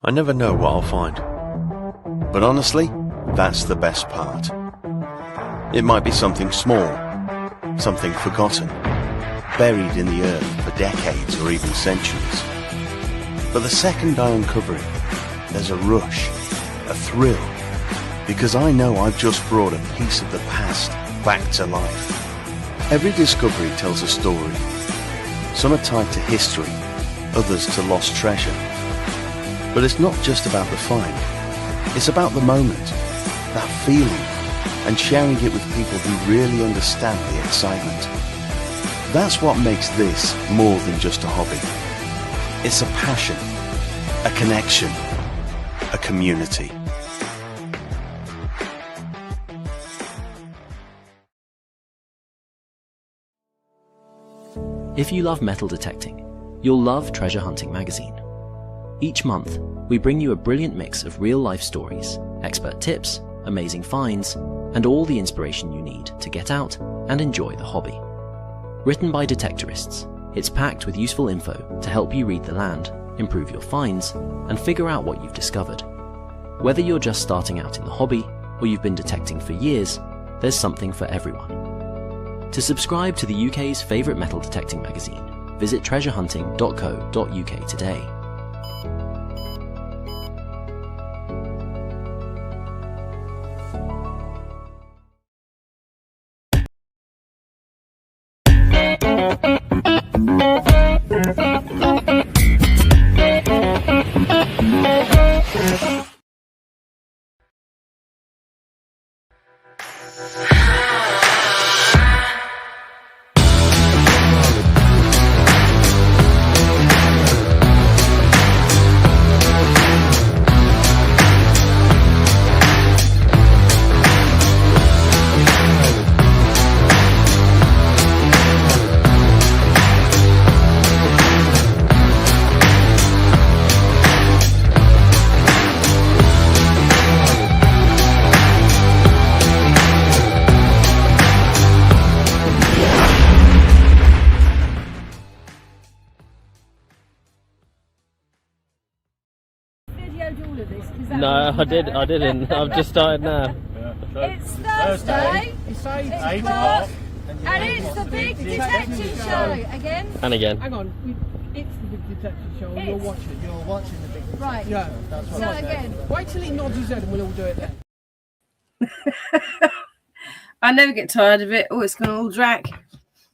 I never know what I'll find. But honestly, that's the best part. It might be something small, something forgotten, buried in the earth for decades or even centuries. But the second I uncover it, there's a rush, a thrill, because I know I've just brought a piece of the past back to life. Every discovery tells a story. Some are tied to history, others to lost treasure. But it's not just about the find. It's about the moment, that feeling, and sharing it with people who really understand the excitement. That's what makes this more than just a hobby. It's a passion, a connection, a community. If you love metal detecting, you'll love Treasure Hunting magazine. Each month, we bring you a brilliant mix of real-life stories, expert tips, amazing finds, and all the inspiration you need to get out and enjoy the hobby. Written by detectorists, it's packed with useful info to help you read the land, improve your finds, and figure out what you've discovered. Whether you're just starting out in the hobby or you've been detecting for years, there's something for everyone. To subscribe to the UK's favourite metal detecting magazine, visit treasurehunting.co.uk today. No, I didn't. I've just started now. It's Thursday. It's 8 o'clock. And it's the big detective show again. And again. Hang on, it's the big detective show. And you're watching. You're watching the big detective Right. Yeah. That's what So I said. again. Wait till he nods his head and we'll all do it then. I never get tired of it. Oh, it's gone all drag.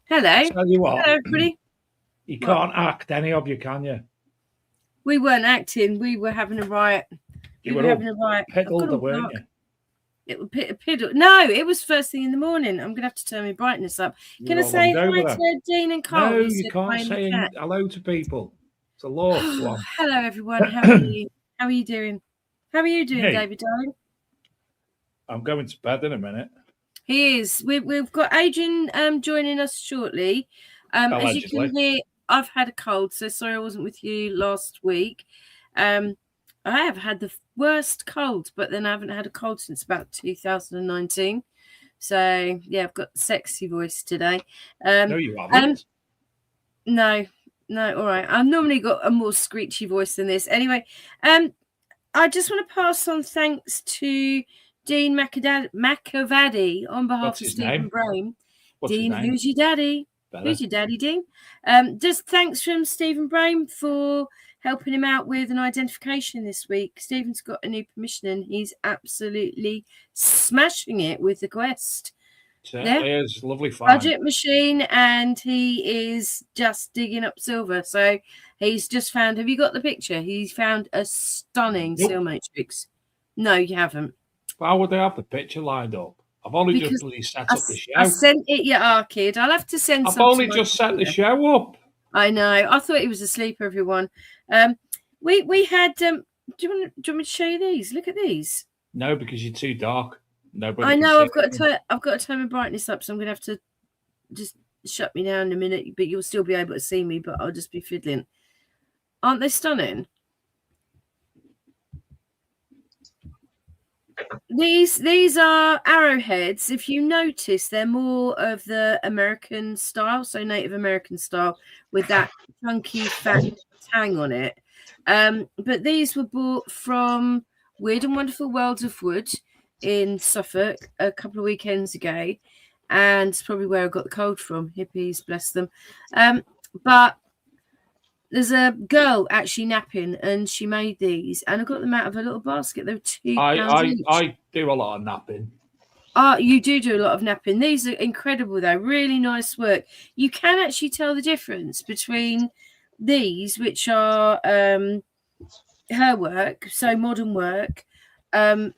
Hello. Tell you what, Hello, everybody. you can't act any of you, can you? We weren't acting. We were having a riot. You we were having a riot. Piddled, weren't you? It was piddle. No, it was first thing in the morning. I'm going to have to turn my brightness up. Can I say hi to Dean and Carl? No, you can't say hello to people. It's a law. Hello, everyone. How are you? How are you doing? How are you doing, Hey. David, darling? I'm going to bed in a minute. He is. We've got Adrian joining us shortly. As you can hear, I've had a cold, so sorry I wasn't with you last week. I have had the worst cold, but then I haven't had a cold since about 2019. So yeah, I've got a sexy voice today. No, you haven't. No, all right. I've normally got a more screechy voice than this. Anyway, I just want to pass on thanks to Dean McAvady on behalf of Stephen Brame. Dean, who's your daddy? Better. Who's your daddy, Dean? Just thanks from Stephen Brame for helping him out with an identification this week. Stephen's got a new permission and he's absolutely smashing it with the quest. Yeah, it is lovely fun. Budget machine, and he is just digging up silver. So he's just found. Have you got the picture? He's found a stunning seal matrix. No, you haven't. How would they have the picture lined up? I've only just set up the show. I sent it, you kid. I'll have to send. I've only just set the show up. I know. I thought he was asleep. Everyone. We had. Do you want me to show you these? Look at these. No, because you're too dark. Nobody. I know. I've got to turn my brightness up, so I'm gonna have to just shut me down in a minute. But you'll still be able to see me. But I'll just be fiddling. Aren't they stunning? These are arrowheads. If you notice, they're more of the American style, so Native American style, with that chunky fat tang on it. But these were bought from Weird and Wonderful Worlds of Wood in Suffolk a couple of weekends ago, and it's probably where I got the cold from. Hippies, bless them. But there's a girl actually napping, and she made these, and I got them out of a little basket. They were £2 each. I do a lot of napping. Oh, you do a lot of napping. These are incredible, though. Really nice work. You can actually tell the difference between these, which are her work, so modern work, and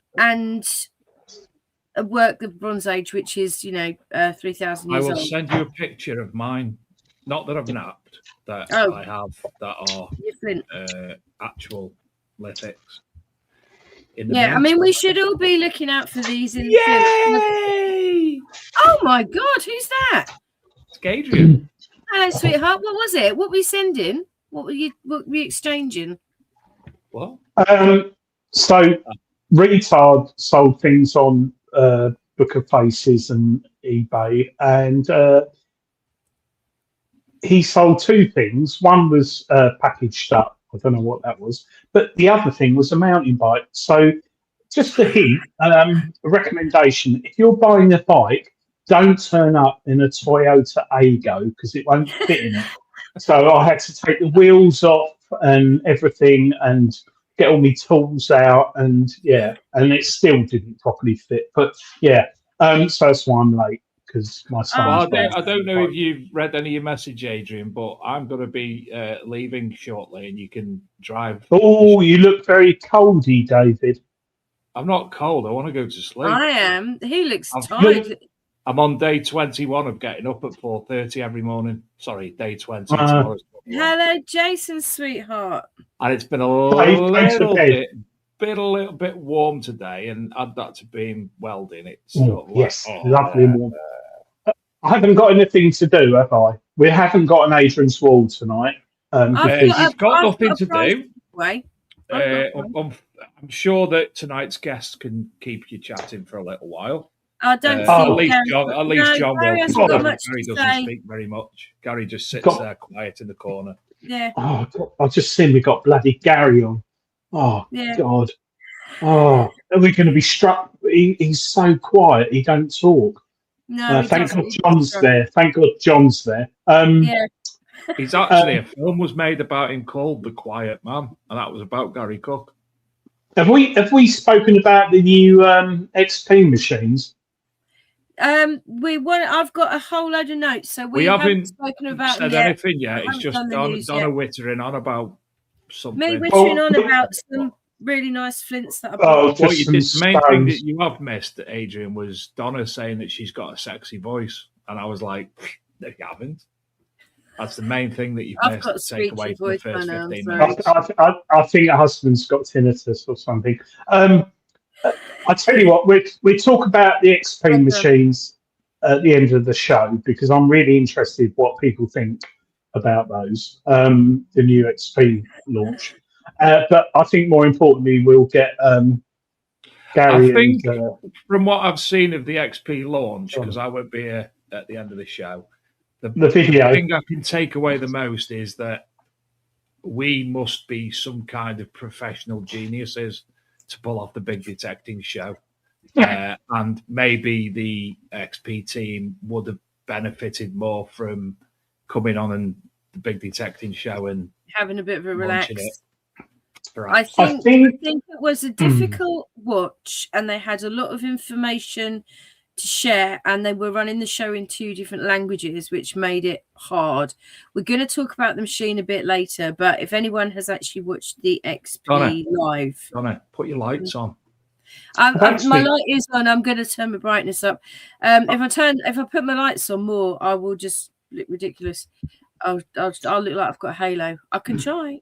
a work of Bronze Age, which is 3,000 years old. I will send you a picture of mine. Not that I've napped, that I have that are actual lithics. I mean, we should all be looking out for these. Yay! Oh my God, who's that? It's Adrian. Hello, sweetheart. What was it? What were you sending? What were you exchanging? What? So Retard sold things on Book of Faces and eBay, and he sold two things. One was packaged up. I don't know what that was, but the other thing was a mountain bike. So just a hint, a recommendation: if you're buying a bike, don't turn up in a Toyota Aygo because it won't fit in it. So I had to take the wheels off and everything and get all my tools out, and it still didn't properly fit. But so that's why I'm late, because my son. I don't know if you've read any of your message, Adrian, but I'm going to be leaving shortly, and you can drive. Oh, you look very coldy, David. I'm not cold. I want to go to sleep. I am. He looks tired. I'm on day 21 of getting up at 4:30 every morning. Sorry, day 20. Tomorrow's hello, Jason, sweetheart. And it's been a little bit warm today, and add that to being welding. It's sort of lovely and warm. I haven't got anything to do, have I? We haven't got an Adrian's Wall tonight. You've got nothing to do. I'm sure that tonight's guest can keep you chatting for a little while. I don't think at least John will. Gary doesn't speak very much. Gary just sits there quiet in the corner. Yeah. Oh, I've just seen we got bloody Gary on. Oh, God. Oh, are we going to be struck? He's so quiet. He don't talk. No, thank God John's there. Thank God John's there. He's actually a film was made about him called The Quiet Man, and that was about Gary Cook. Have we spoken about the new XP machines? I've got a whole load of notes, so we haven't spoken about said anything yet. It's just Donna wittering on about something. Me wittering on about some really nice flints that I bought. The main thing that you have missed, Adrian, was Donna saying that she's got a sexy voice, and I was like, no, you haven't. That's the main thing that you've missed to take away from the first 15 minutes. I think her husband's got tinnitus or something. I tell you what, we talk about the XP machines at the end of the show, because I'm really interested what people think about those, the new XP launch. But I think more importantly, we'll get Gary. I think from what I've seen of the XP launch, because I won't be here at the end of the show, the video. thing I can take away the most is that we must be some kind of professional geniuses to pull off the big detecting show. And maybe the XP team would have benefited more from coming on and the big detecting show and having a bit of a relax. Right. I think it was a difficult watch, and they had a lot of information to share, and they were running the show in 2 different languages, which made it hard. We're going to talk about the machine a bit later, but if anyone has actually watched the XP live, Donna, put your lights on. My light is on. I'm going to turn my brightness up. If I put my lights on more, I will just look ridiculous. I'll look like I've got a halo. I can try.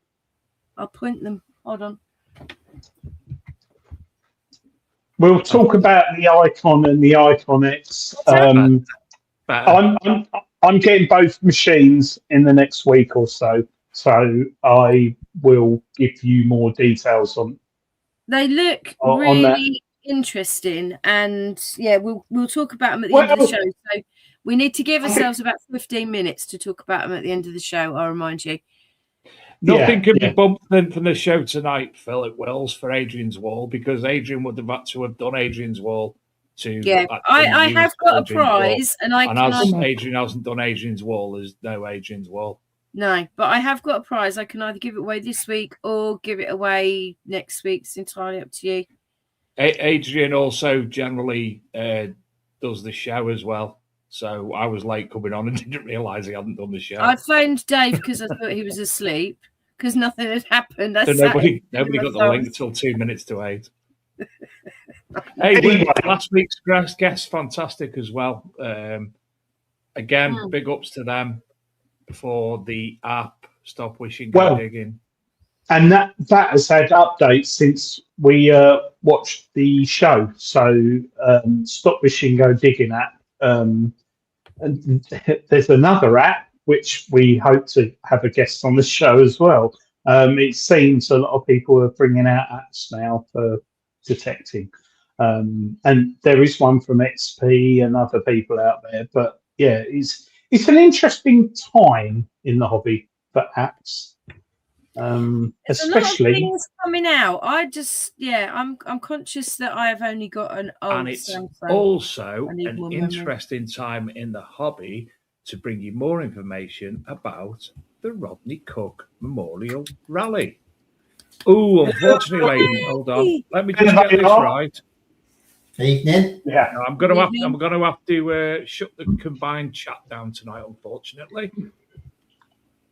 I'll point them. Hold on. We'll talk about the Icon and the Icon X. I'm getting both machines in the next week or so I will give you more details on. They look really interesting, and we'll talk about them at the end of the show. So we need to give ourselves about 15 minutes to talk about them at the end of the show. I'll remind you. Nothing can yeah. be bumped in from the show tonight, Phil, at Wills for Adrian's Wall, because Adrian would have had to have done Adrian's Wall to. Yeah, I have got a prize, and as Adrian hasn't done Adrian's Wall, there's no Adrian's Wall. No, but I have got a prize. I can either give it away this week or give it away next week. It's entirely up to you. Adrian also generally does the show as well. So I was late coming on and didn't realise he hadn't done the show. I phoned Dave because I thought he was asleep because nothing had happened. So nobody got the link till 2 minutes to 8. Hey, last week's guest, fantastic as well. Again, big ups to them for the app. Stop Wishing, Go Digging. And that has had updates since we watched the show. So Stop Wishing, Go Digging app. And there's another app which we hope to have a guest on the show as well. It seems a lot of people are bringing out apps now for detecting, and there is one from XP and other people out there. But yeah, it's an interesting time in the hobby for apps. Especially a lot of things coming out. I'm conscious that I have only got an old, and it's Samsung. Also an interesting time in the hobby to bring you more information about the Rodney Cook Memorial Rally. Oh, unfortunately, hold on. Let me just get this right. Evening. Yeah, I'm going to have to shut the combined chat down tonight. Unfortunately.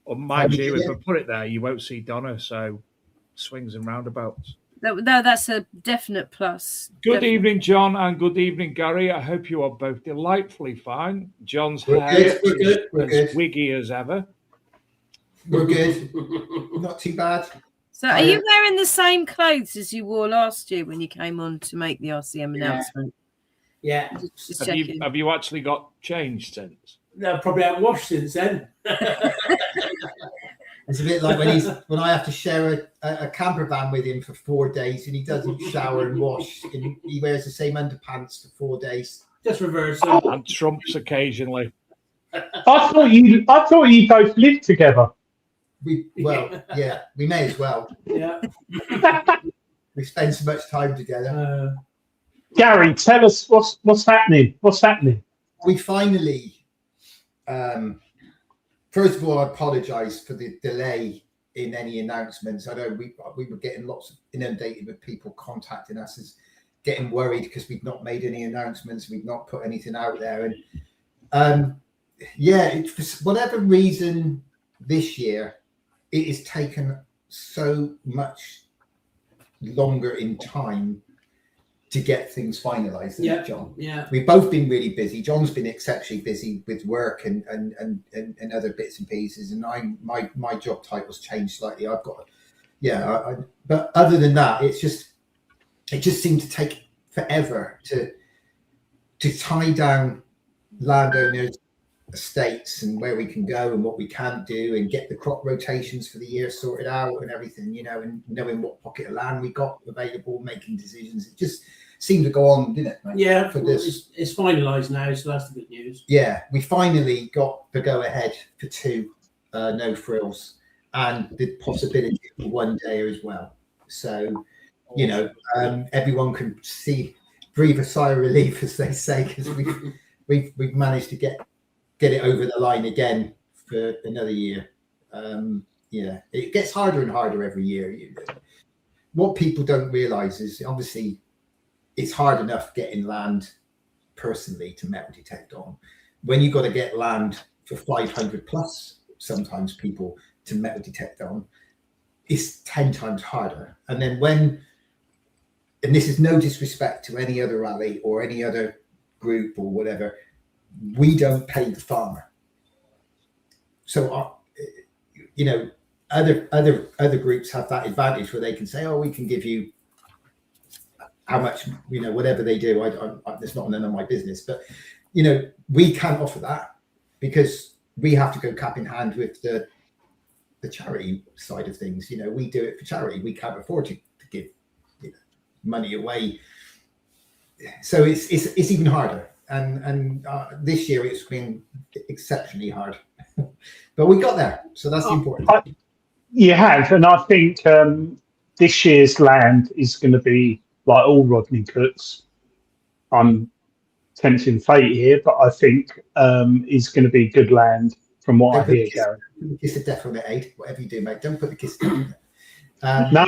Mind you, if I put it there, you won't see Donna, so swings and roundabouts. No, that's a definite plus. Good evening, John, and good evening, Gary. I hope you are both delightfully fine. John's hair is as wiggy as ever. We're good. Not too bad. So are you wearing the same clothes as you wore last year when you came on to make the RCM announcement? Yeah. Just have you actually got changed since? No, probably haven't washed since then. It's a bit like when I have to share a camper van with him for 4 days and he doesn't shower and wash. And he wears the same underpants for 4 days. Just reverse them. And trumps occasionally. I thought you both lived together. We may as well. Yeah. We spend so much time together. Gary, tell us what's happening. What's happening? We finally. First of all, I apologise for the delay in any announcements. I know we were getting inundated with people contacting us, as getting worried because we've not made any announcements, we've not put anything out there, and for whatever reason this year it has taken so much longer in time to get things finalised, John. Yeah, we've both been really busy. John's been exceptionally busy with work and other bits and pieces, and my job title's changed slightly. I've got, but other than that, it just seemed to take forever to tie down landowners' estates and where we can go and what we can't do, and get the crop rotations for the year sorted out and everything, and knowing what pocket of land we got available, making decisions. It just seemed to go on, didn't it, mate? Yeah, for this. It's finalised now, so that's the good news. Yeah, we finally got the go ahead for 2 no frills, and the possibility of 1 day as well. So, everyone can breathe a sigh of relief, as they say, because we've managed to get it over the line again for another year. It gets harder and harder every year. What people don't realise is, obviously, it's hard enough getting land personally to metal detect on. When you've got to get land for 500 plus, sometimes people to metal detect on, it's 10 times harder. And then and this is no disrespect to any other rally or any other group or whatever, we don't pay the farmer. So, other groups have that advantage where they can say, "Oh, we can give you how much," whatever they do. It's not none of my business, but we can't offer that because we have to go cap in hand with the charity side of things. We do it for charity. We can't afford to give money away. So it's even harder. And this year it's been exceptionally hard, but we got there. So that's important. You have, and I think this year's land is going to be like all Rodney Cooks. I'm tempting fate here, but I think is going to be good land from what I hear, Gary. Kiss of death on it, Aid. Whatever you do, mate, don't put the kiss down. No,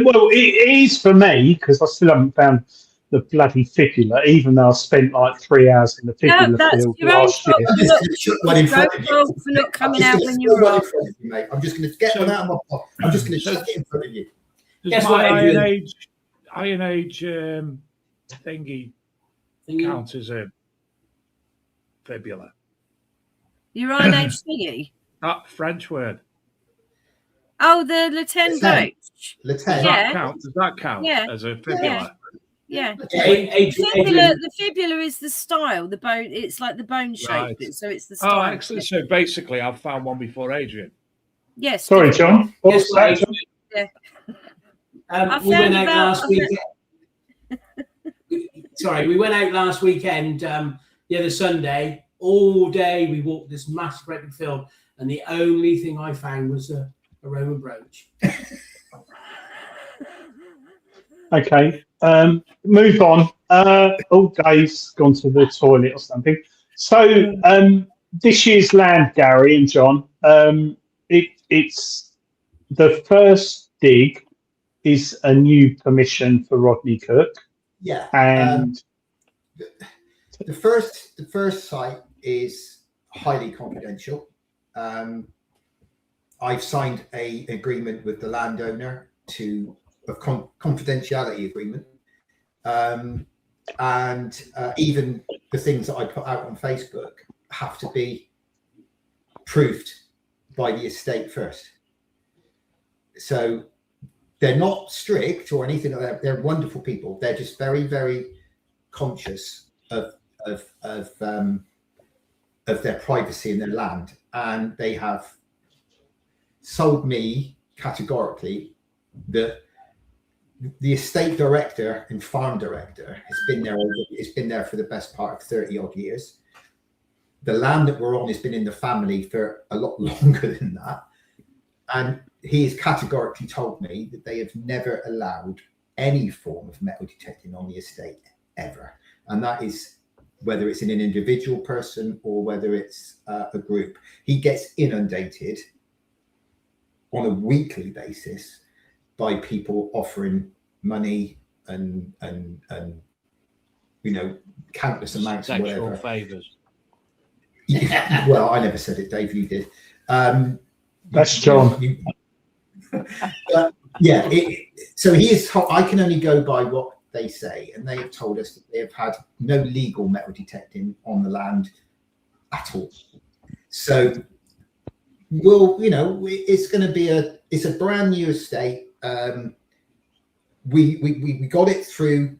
well, it is for me because I still haven't found the bloody fibula, even though I spent like 3 hours in the fibula field last year. I'm just going to chuck one in front of you. For not coming out when you were off. Mate. I'm just going to get one out of my pocket. I'm just going to chuck it in front of you. Does my Iron Age thingy count as a fibula? Your Iron Age thingy? That French word. Oh, the Latin brooch. Latin. Does that count as a fibula? Yeah. Adrian. The fibula is the style, the bone. It's like the bone shape, Right. so it's the style. Oh, excellent. So basically, I've found one before Adrian. Yes. Sorry, John. Yes, What's that, mate. John? Yeah. We went out last weekend. Sorry, we went out last weekend, the other Sunday. All day we walked this massive great big field, and the only thing I found was a Roman brooch. Okay, move on. Dave's gone to the toilet or something. So this year's land, Gary and John, it's the first dig is a new permission for Rodney Cook. Yeah. And the first site is highly confidential. I've signed an agreement with the landowner a confidentiality agreement. And even the things that I put out on Facebook have to be proved by the estate first. So they're not strict or anything like that. They're wonderful people. They're just very, very conscious of their privacy and their land. And they have sold me categorically that the estate director and farm director has been there for the best part of 30 odd years. The land that we're on has been in the family for a lot longer than that. And he has categorically told me that they have never allowed any form of metal detecting on the estate ever. And that is whether it's in an individual person or whether it's a group. He gets inundated on a weekly basis by people offering money and countless amounts of whatever. Sexual favours. Yeah, well, I never said it, Dave. You did. That's John. But yeah, so he is. I can only go by what they say, and they have told us that they have had no legal metal detecting on the land at all. So, it's going to be it's a brand new estate. We got it through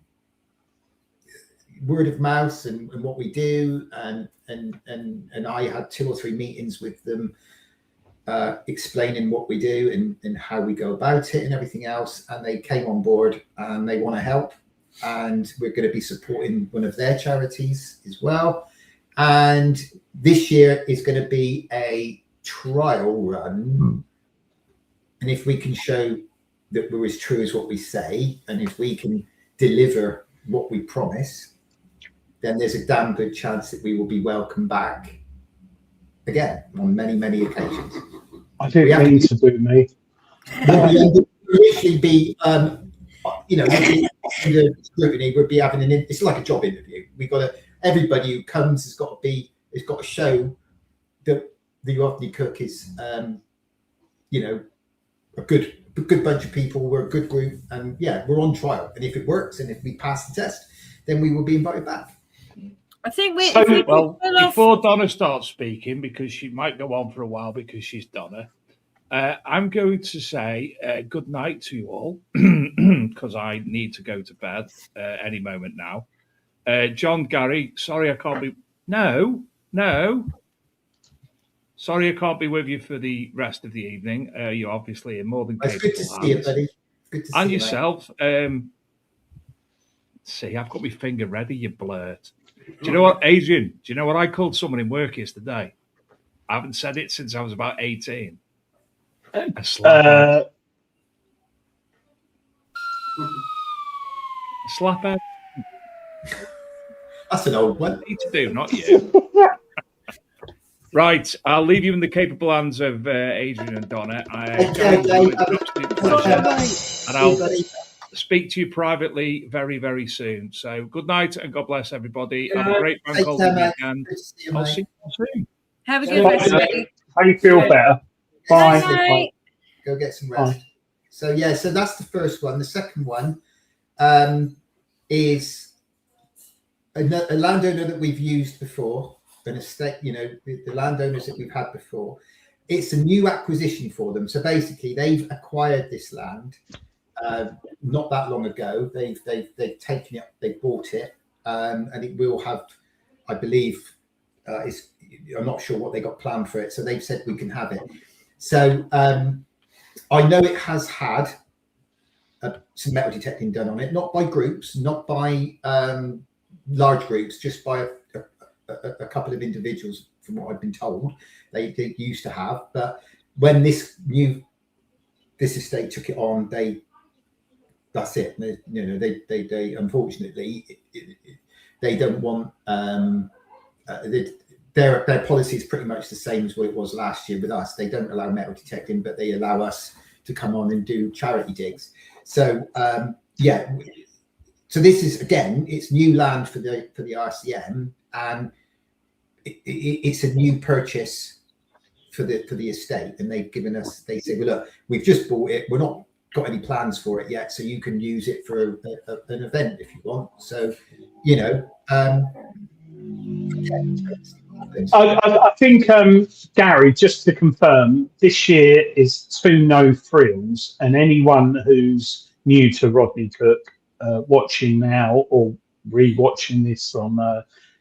word of mouth and what we do, and I had 2 or 3 meetings with them, explaining what we do and how we go about it and everything else. And they came on board and they want to help, and we're going to be supporting one of their charities as well. And this year is going to be a trial run, and if we can show that we're as true as what we say, and if we can deliver what we promise, then there's a damn good chance that we will be welcome back again on many, many occasions. I didn't mean to do me. We'll literally be, the scrutiny. We'll be having it's like a job interview. Everybody who comes has got to show that the Rodney Cook is, a good bunch of people. We're a good group, and we're on trial. And if it works, and if we pass the test, then we will be invited back. I think before Donna starts speaking, because she might go on for a while because she's Donna, I'm going to say good night to you all because I need to go to bed any moment now. John, Gary, sorry I can't be. No. Sorry I can't be with you for the rest of the evening. You're obviously in more than capable. It's good to see you, buddy. Good to see and you, yourself. See, I've got my finger ready, you blurt. Do you know what, Adrian? Do you know what I called someone in work yesterday? I haven't said it since I was about 18. A slap out. That's an old one. Need to do, not you. Right, I'll leave you in the capable hands of Adrian and Donna. And I'll speak to you privately very, very soon. So good night and God bless everybody. Have a great bank holiday weekend. I'll see you soon. Have a good rest of it. How you feel better? Bye. Bye. Go get some rest. So that's the first one. The second one is a landowner that we've used before, an estate, the landowners that we've had before. It's a new acquisition for them. So basically, they've acquired this land not that long ago. They've taken it, they bought it, and it will have, I believe, I'm not sure what they got planned for it. So they've said we can have it. So I know it has had some metal detecting done on it, not by groups, not by large groups, just by a couple of individuals, from what I've been told. They used to have, but when this estate took it on, that's it. They unfortunately they don't want their policy is pretty much the same as what it was last year with us. They don't allow metal detecting, but they allow us to come on and do charity digs. So so this is, again, it's new land for the RCM, and it's a new purchase for the estate. And they've given us, they say, well, look, we've just bought it, we're not got any plans for it yet, so you can use it for an event if you want. So I think, Gary, just to confirm, this year is 2 no frills, and anyone who's new to Rodney Cook watching now or re-watching this on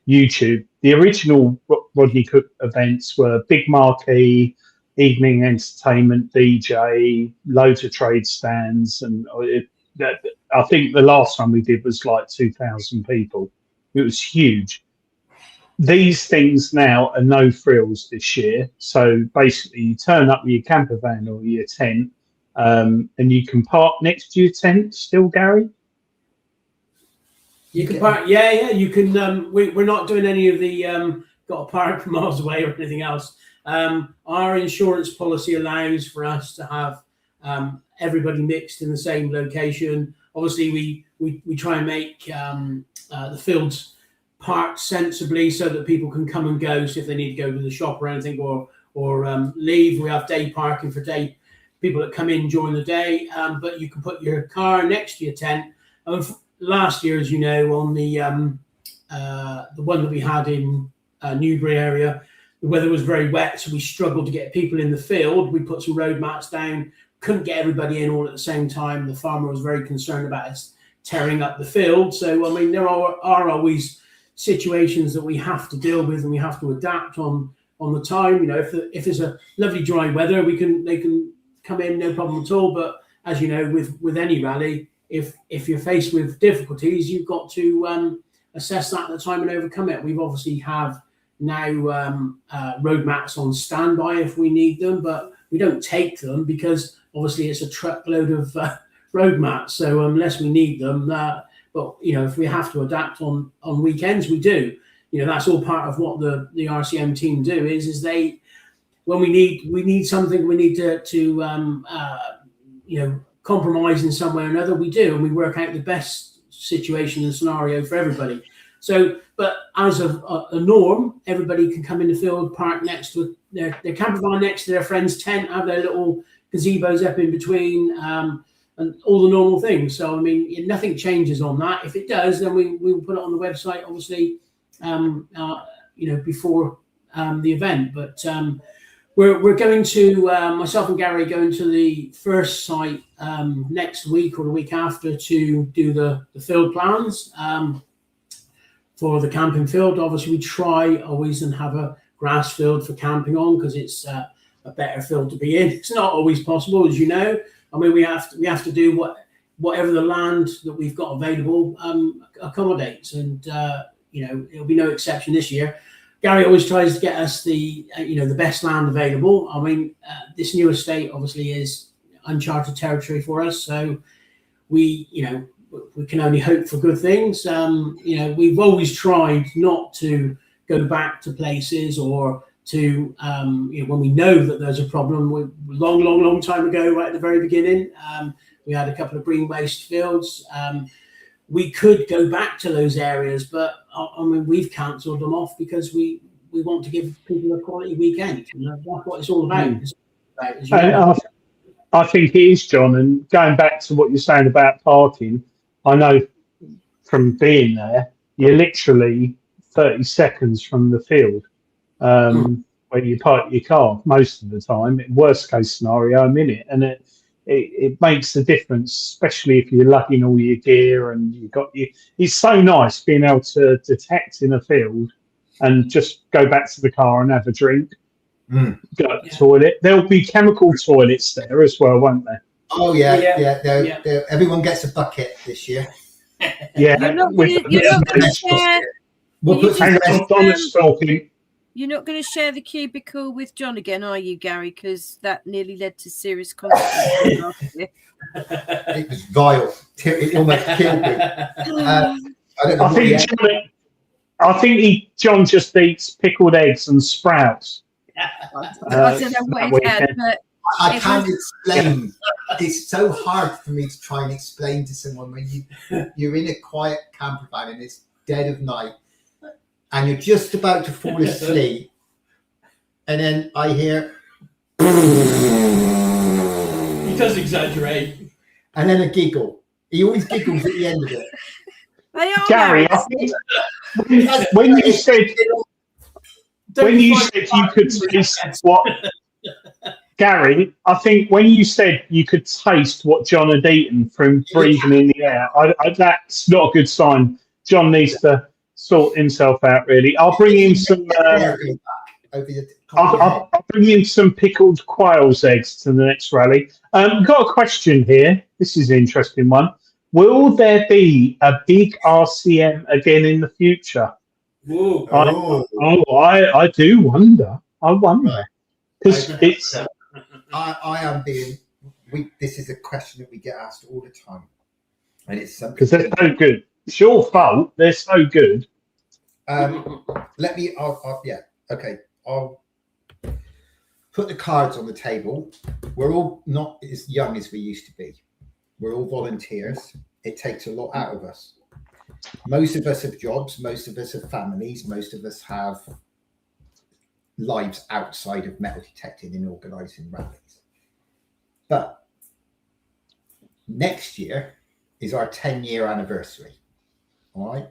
YouTube, the original Rodney Cook events were big marquee, evening entertainment, DJ, loads of trade stands, and I think the last one we did was like 2,000 people. It was huge. These things now are no frills this year. So basically, you turn up with your camper van or your tent, and you can park next to your tent still, Gary? You can park, yeah. You can. We're not doing any of the got to park miles away or anything else. Our insurance policy allows for us to have everybody mixed in the same location. Obviously, we try and make the fields parked sensibly so that people can come and go. So if they need to go to the shop or anything, or leave, we have day parking for day people that come in during the day. But you can put your car next to your tent. Last year, as you know, on the one that we had in Newbury area, the weather was very wet, so we struggled to get people in the field. We put some road mats down, couldn't get everybody in all at the same time. The farmer was very concerned about us tearing up the field. So, I mean, there are always situations that we have to deal with, and we have to adapt on the time. If there's a lovely dry weather, they can come in, no problem at all. But as you know, with any rally, if you're faced with difficulties, you've got to assess that at the time and overcome it. We've obviously have now road mats on standby if we need them, but we don't take them because obviously it's a truckload of road mats. So unless we need them, but if we have to adapt on weekends, we do. That's all part of what the RCM team do. Is they, when we need something, we need to compromise in some way or another, we do, and we work out the best situation and scenario for everybody. So, but as a norm, everybody can come in the field, park next to their camper van, next to their friend's tent, have their little gazebos up in between, and all the normal things. So, I mean, nothing changes on that. If it does, then we will put it on the website, obviously, before the event. But we're going to, myself and Gary going to the first site next week or the week after to do the field plans for the camping field. Obviously, we try always and have a grass field for camping on because it's a better field to be in. It's not always possible, as you know. I mean, we have to do whatever the land that we've got available accommodates, and it'll be no exception this year. Gary always tries to get us the the best land available. I mean, this new estate obviously is uncharted territory for us, so we can only hope for good things. We've always tried not to go back to places or to when we know that there's a problem. Long time ago, right at the very beginning, we had a couple of green waste fields. We could go back to those areas, but I mean, we've cancelled them off because we want to give people a quality weekend. That's what it's all about. I think it is, John. And going back to what you're saying about parking, I know from being there, you're literally 30 seconds from the field where you park your car most of the time. Worst case scenario, I'm in it, and it makes a difference, especially if you're lugging all your gear and you've got you. It's so nice being able to detect in a field and just go back to the car and have a drink. Go to the toilet. There'll be chemical toilets there as well, won't there? Oh yeah. Everyone gets a bucket this year. Yeah, You're not going to share. You're not going to share the cubicle with John again, are you, Gary? Because that nearly led to serious consequences last year. It was vile. It almost killed me. I think John just eats pickled eggs and sprouts. I don't know what he had, but I can't explain. It's so hard for me to try and explain to someone when you're in a quiet camper van and it's dead of night and you're just about to fall asleep, and then I hear. He does exaggerate. And then a giggle. He always giggles at the end of it. Gary, I think when you said you could taste what Gary, I think when you said you could taste what John had eaten from breathing in the air, that's not a good sign. John needs to sort himself out, really. I'll bring him some. I'll bring in some pickled quail's eggs to the next rally. Got a question here. This is an interesting one. Will there be a big RCM again in the future? I do wonder. I wonder because it's. I am being. This is a question that we get asked all the time, and it's something because they're so good. It's your fault. They're so good. Let me. Okay. I'll put the cards on the table. We're all not as young as we used to be. We're all volunteers. It takes a lot out of us. Most of us have jobs. Most of us have families. Most of us have lives outside of metal detecting and organising rallies. But next year is our 10-year anniversary. All right.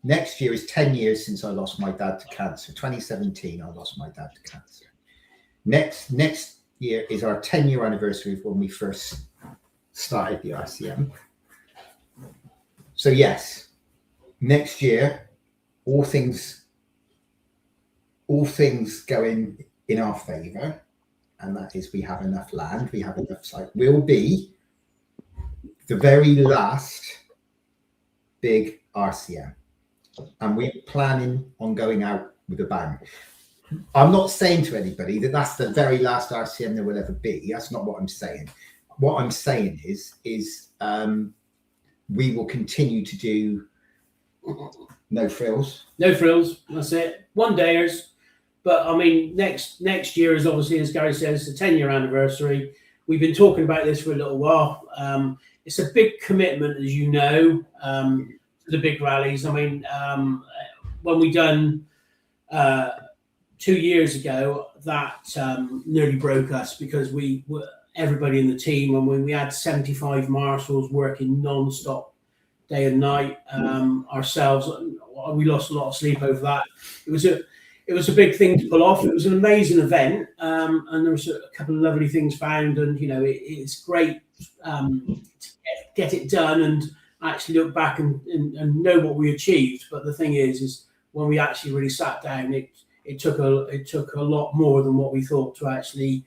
Next year is 10 years since I lost my dad to cancer. 2017, I lost my dad to cancer. Next year is our 10-year anniversary of when we first started the RCM. So yes, next year, all things going in our favour, and that is we have enough land, we have enough site, will be the very last big RCM. And we're planning on going out with a bang. I'm not saying to anybody that that's the very last RCM there will ever be. That's not what I'm saying. What I'm saying is we will continue to do no frills. No frills. That's it. 1 dayers. But I mean, next year is obviously, as Gary says, the 10-year anniversary. We've been talking about this for a little while. It's a big commitment, as you know. The big rallies. I mean, when we done 2 years ago, that nearly broke us because we were everybody in the team, and when we had 75 marshals working non-stop day and night ourselves, we lost a lot of sleep over that. It was a big thing to pull off. It was an amazing event, and there was a couple of lovely things found, and it's great to get it done and actually look back and know what we achieved. But the thing is when we actually really sat down, it took a lot more than what we thought to actually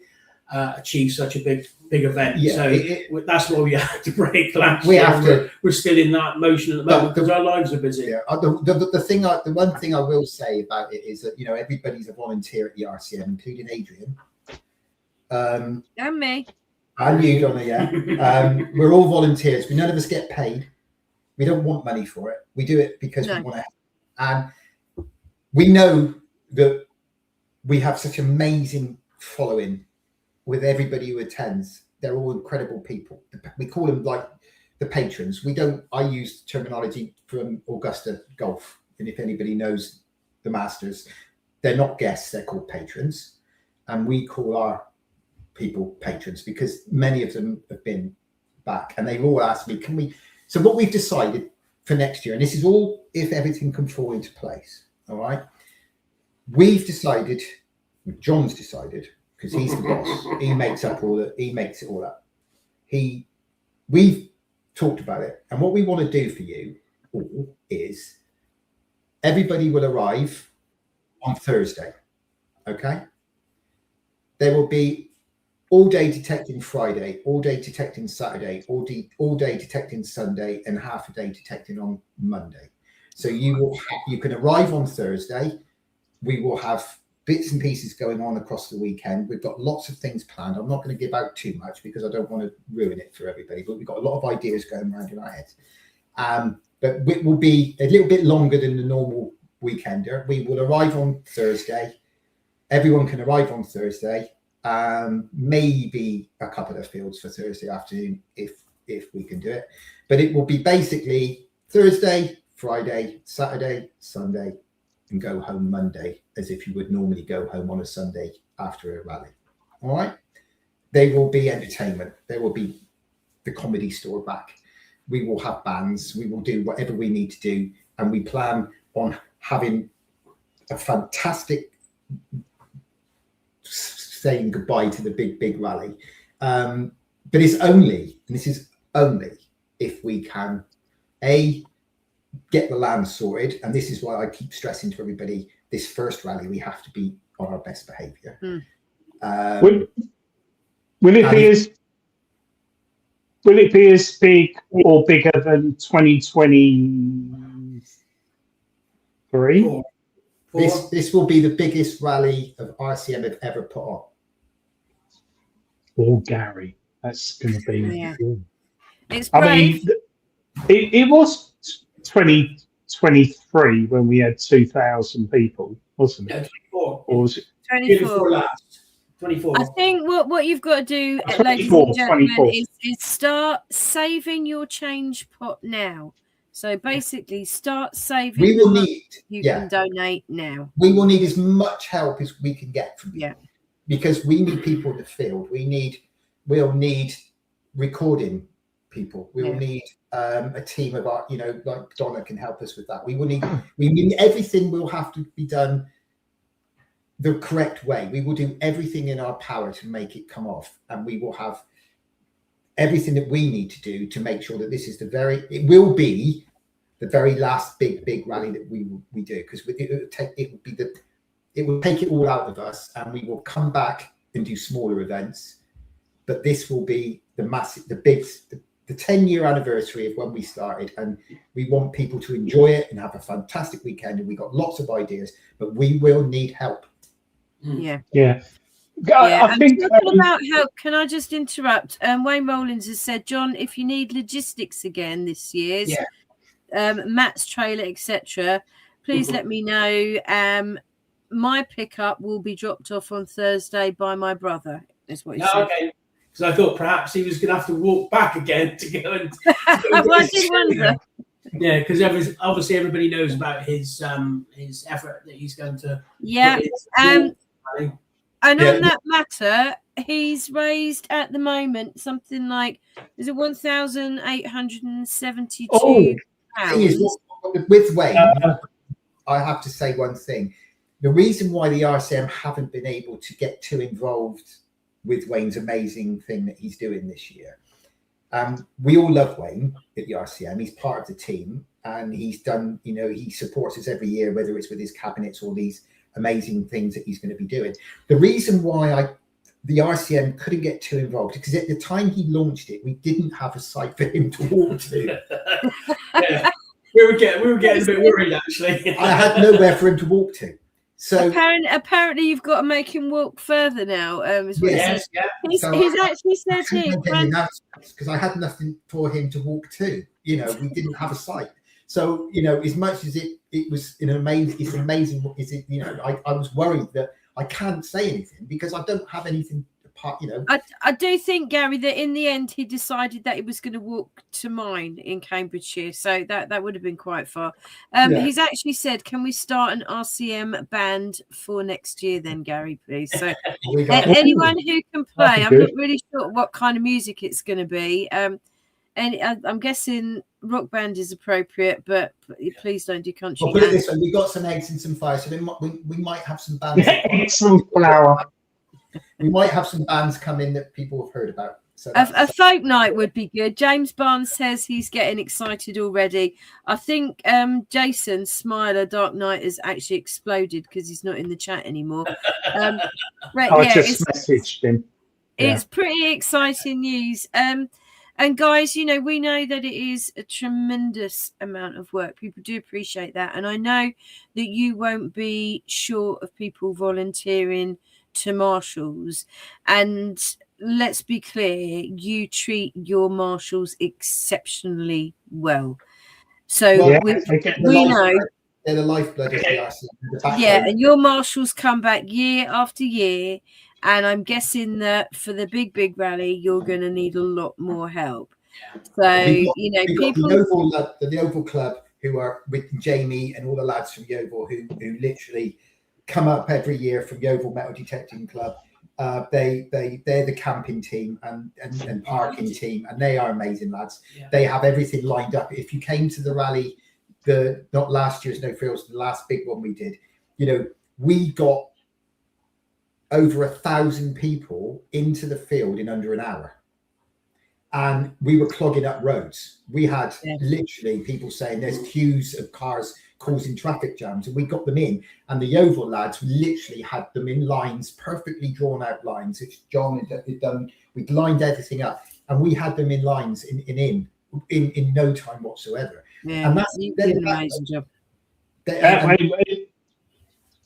achieve such a big event. Yeah, so that's why we had to break last we year. have to. We're still in that motion at the moment because our lives are busy. Yeah, the one thing I will say about it is that everybody's a volunteer at the RCM, including Adrian. And me. And you, Donna, yeah. We're all volunteers. None of us get paid. We don't want money for it. We do it because we want to help. And we know that we have such amazing following with everybody who attends. They're all incredible people. We call them like the patrons. I use terminology from Augusta Golf. And if anybody knows the Masters, they're not guests, they're called patrons. And we call our people patrons because many of them have been back and they've all asked me, so what we've decided for next year, and this is all if everything can fall into place, all right? John's decided, because he's the boss, he makes it all up. We've talked about it, and what we want to do for you all is everybody will arrive on Thursday, okay? There will be all day detecting Friday, all day detecting Saturday, all day detecting Sunday, and half a day detecting on Monday. So you can arrive on Thursday. We will have bits and pieces going on across the weekend. We've got lots of things planned. I'm not going to give out too much because I don't want to ruin it for everybody, but we've got a lot of ideas going around in our heads. But it will be a little bit longer than the normal weekender. We will arrive on Thursday. Everyone can arrive on Thursday. Maybe a couple of fields for Thursday afternoon if we can do it. But it will be basically Thursday, Friday, Saturday, Sunday, and go home Monday, as if you would normally go home on a Sunday after a rally. All right? There will be entertainment. There will be the comedy store back. We will have bands. We will do whatever we need to do. And we plan on having a fantastic saying goodbye to the big rally. But this is only if we can, get the land sorted. And this is why I keep stressing to everybody, this first rally, we have to be on our best behaviour. Will it be as big or bigger than 2023? This will be the biggest rally of RCM have ever put on. Or Gary, that's going to be. Yeah. It's I brave. mean, it was 2023 when we had 2,000 people, wasn't it? 24. Or was it 24. last? 24. I think what you've got to do, 24, ladies and gentlemen, 24. is start saving your change pot now. So basically, start saving. We will the need. You can donate now. We will need as much help as we can get from you. Yeah. Because we need people in the field. We'll need recording people. We'll need a team of our, like Donna can help us with that. We need everything will have to be done the correct way. We will do everything in our power to make it come off, and we will have everything that we need to do to make sure that this is it will be the very last big rally that we do, because it will take it all out of us, and we will come back and do smaller events. But this will be the 10-year anniversary of when we started, and we want people to enjoy it and have a fantastic weekend. And we got lots of ideas, but we will need help. Yeah. I think talking about help, can I just interrupt? Wayne Rollins has said, John, if you need logistics again this year, Matt's trailer, etc., please let me know. My pickup will be dropped off on Thursday by my brother. Is what he said. Okay. Because I thought perhaps he was going to have to walk back again to go and. Well, I did wonder. Yeah, because obviously everybody knows about his effort that he's going to. Yeah. And on that matter, he's raised at the moment something like, is it £1,872? With Wayne, I have to say one thing. The reason why the RCM haven't been able to get too involved with Wayne's amazing thing that he's doing this year. We all love Wayne at the RCM. He's part of the team, and he's done, he supports us every year, whether it's with his cabinets or these amazing things that he's going to be doing. The reason why the RCM couldn't get too involved because at the time he launched it, we didn't have a site for him to walk to. Yeah. We were getting a bit worried, actually. I had nowhere for him to walk to. So apparently you've got to make him walk further now. Yes, yeah. He's actually said here, because I had nothing for him to walk to. You know, we didn't have a site. So, you know, as much as it was you know, I was worried that I can't say anything because I don't have anything apart, you know. I do think, Gary, that in the end he decided that he was going to walk to mine in Cambridgeshire, so that would have been quite far. He's actually said, can we start an RCM band for next year then, Gary, please? So anyone who can play, I'm not really sure what kind of music it's going to be. And I'm guessing rock band is appropriate, but please don't do country. Well, put it this way: we got some eggs and some fire, so we might have some bands. Some flour. We might have some bands come in that people have heard about. So a folk night would be good. James Barnes says he's getting excited already. I think Jason Smiler Dark Knight has actually exploded because he's not in the chat anymore. I just messaged him. It's pretty exciting news. And guys, you know, we know that it is a tremendous amount of work. People do appreciate that. And I know that you won't be short of people volunteering to marshals. And let's be clear, you treat your marshals exceptionally well. So we know. They're the lifeblood of the RCM. Yeah, and your marshals come back year after year. And I'm guessing that for the big rally, you're going to need a lot more help. So, you know, people. The Oval Club, who are with Jamie and all the lads from Yeovil who literally come up every year from Yeovil Metal Detecting Club. They're the camping team and parking team, and they are amazing lads. Yeah. They have everything lined up. If you came to the rally, not last year's No Frills, the last big one we did, you know, we got over 1,000 people into the field in under an hour, and we were clogging up roads. We had literally people saying there's queues of cars causing traffic jams, and we got them in, and the Yeovil lads literally had them in lines, perfectly drawn out lines. It's John had done. We'd lined everything up, and we had them in lines in no time whatsoever. Yeah, and that's an amazing job.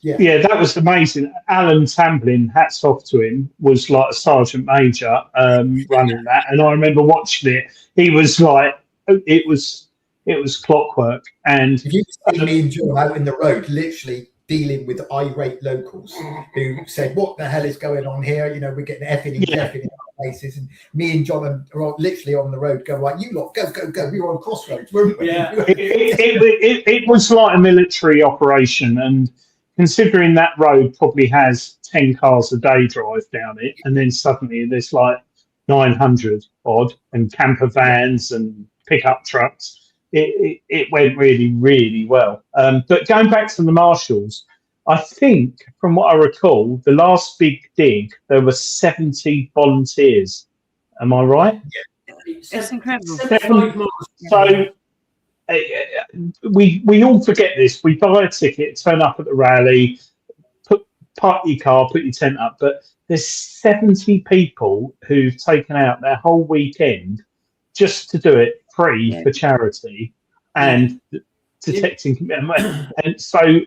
Yeah, that was amazing. Alan Tamblin, hats off to him, was like a sergeant major running that. And I remember watching it. He was like, it was clockwork. And if you see me and John out in the road, literally dealing with irate locals who said, "What the hell is going on here? You know, we're getting effing and jeffing in our faces." And me and John are literally on the road, go right, you lot, go. We were on crossroads, weren't we? Yeah, it was like a military operation, and considering that road probably has 10 cars a day drive down it, and then suddenly there's like 900 odd, and camper vans and pickup trucks. It went really, really well. But going back to the marshals, I think from what I recall, the last big dig, there were 70 volunteers. Am I right? Yeah. It's incredible. So we all forget this. We buy a ticket, turn up at the rally, park your car, put your tent up. But there's 70 people who've taken out their whole weekend just to do it free for charity and detecting. And so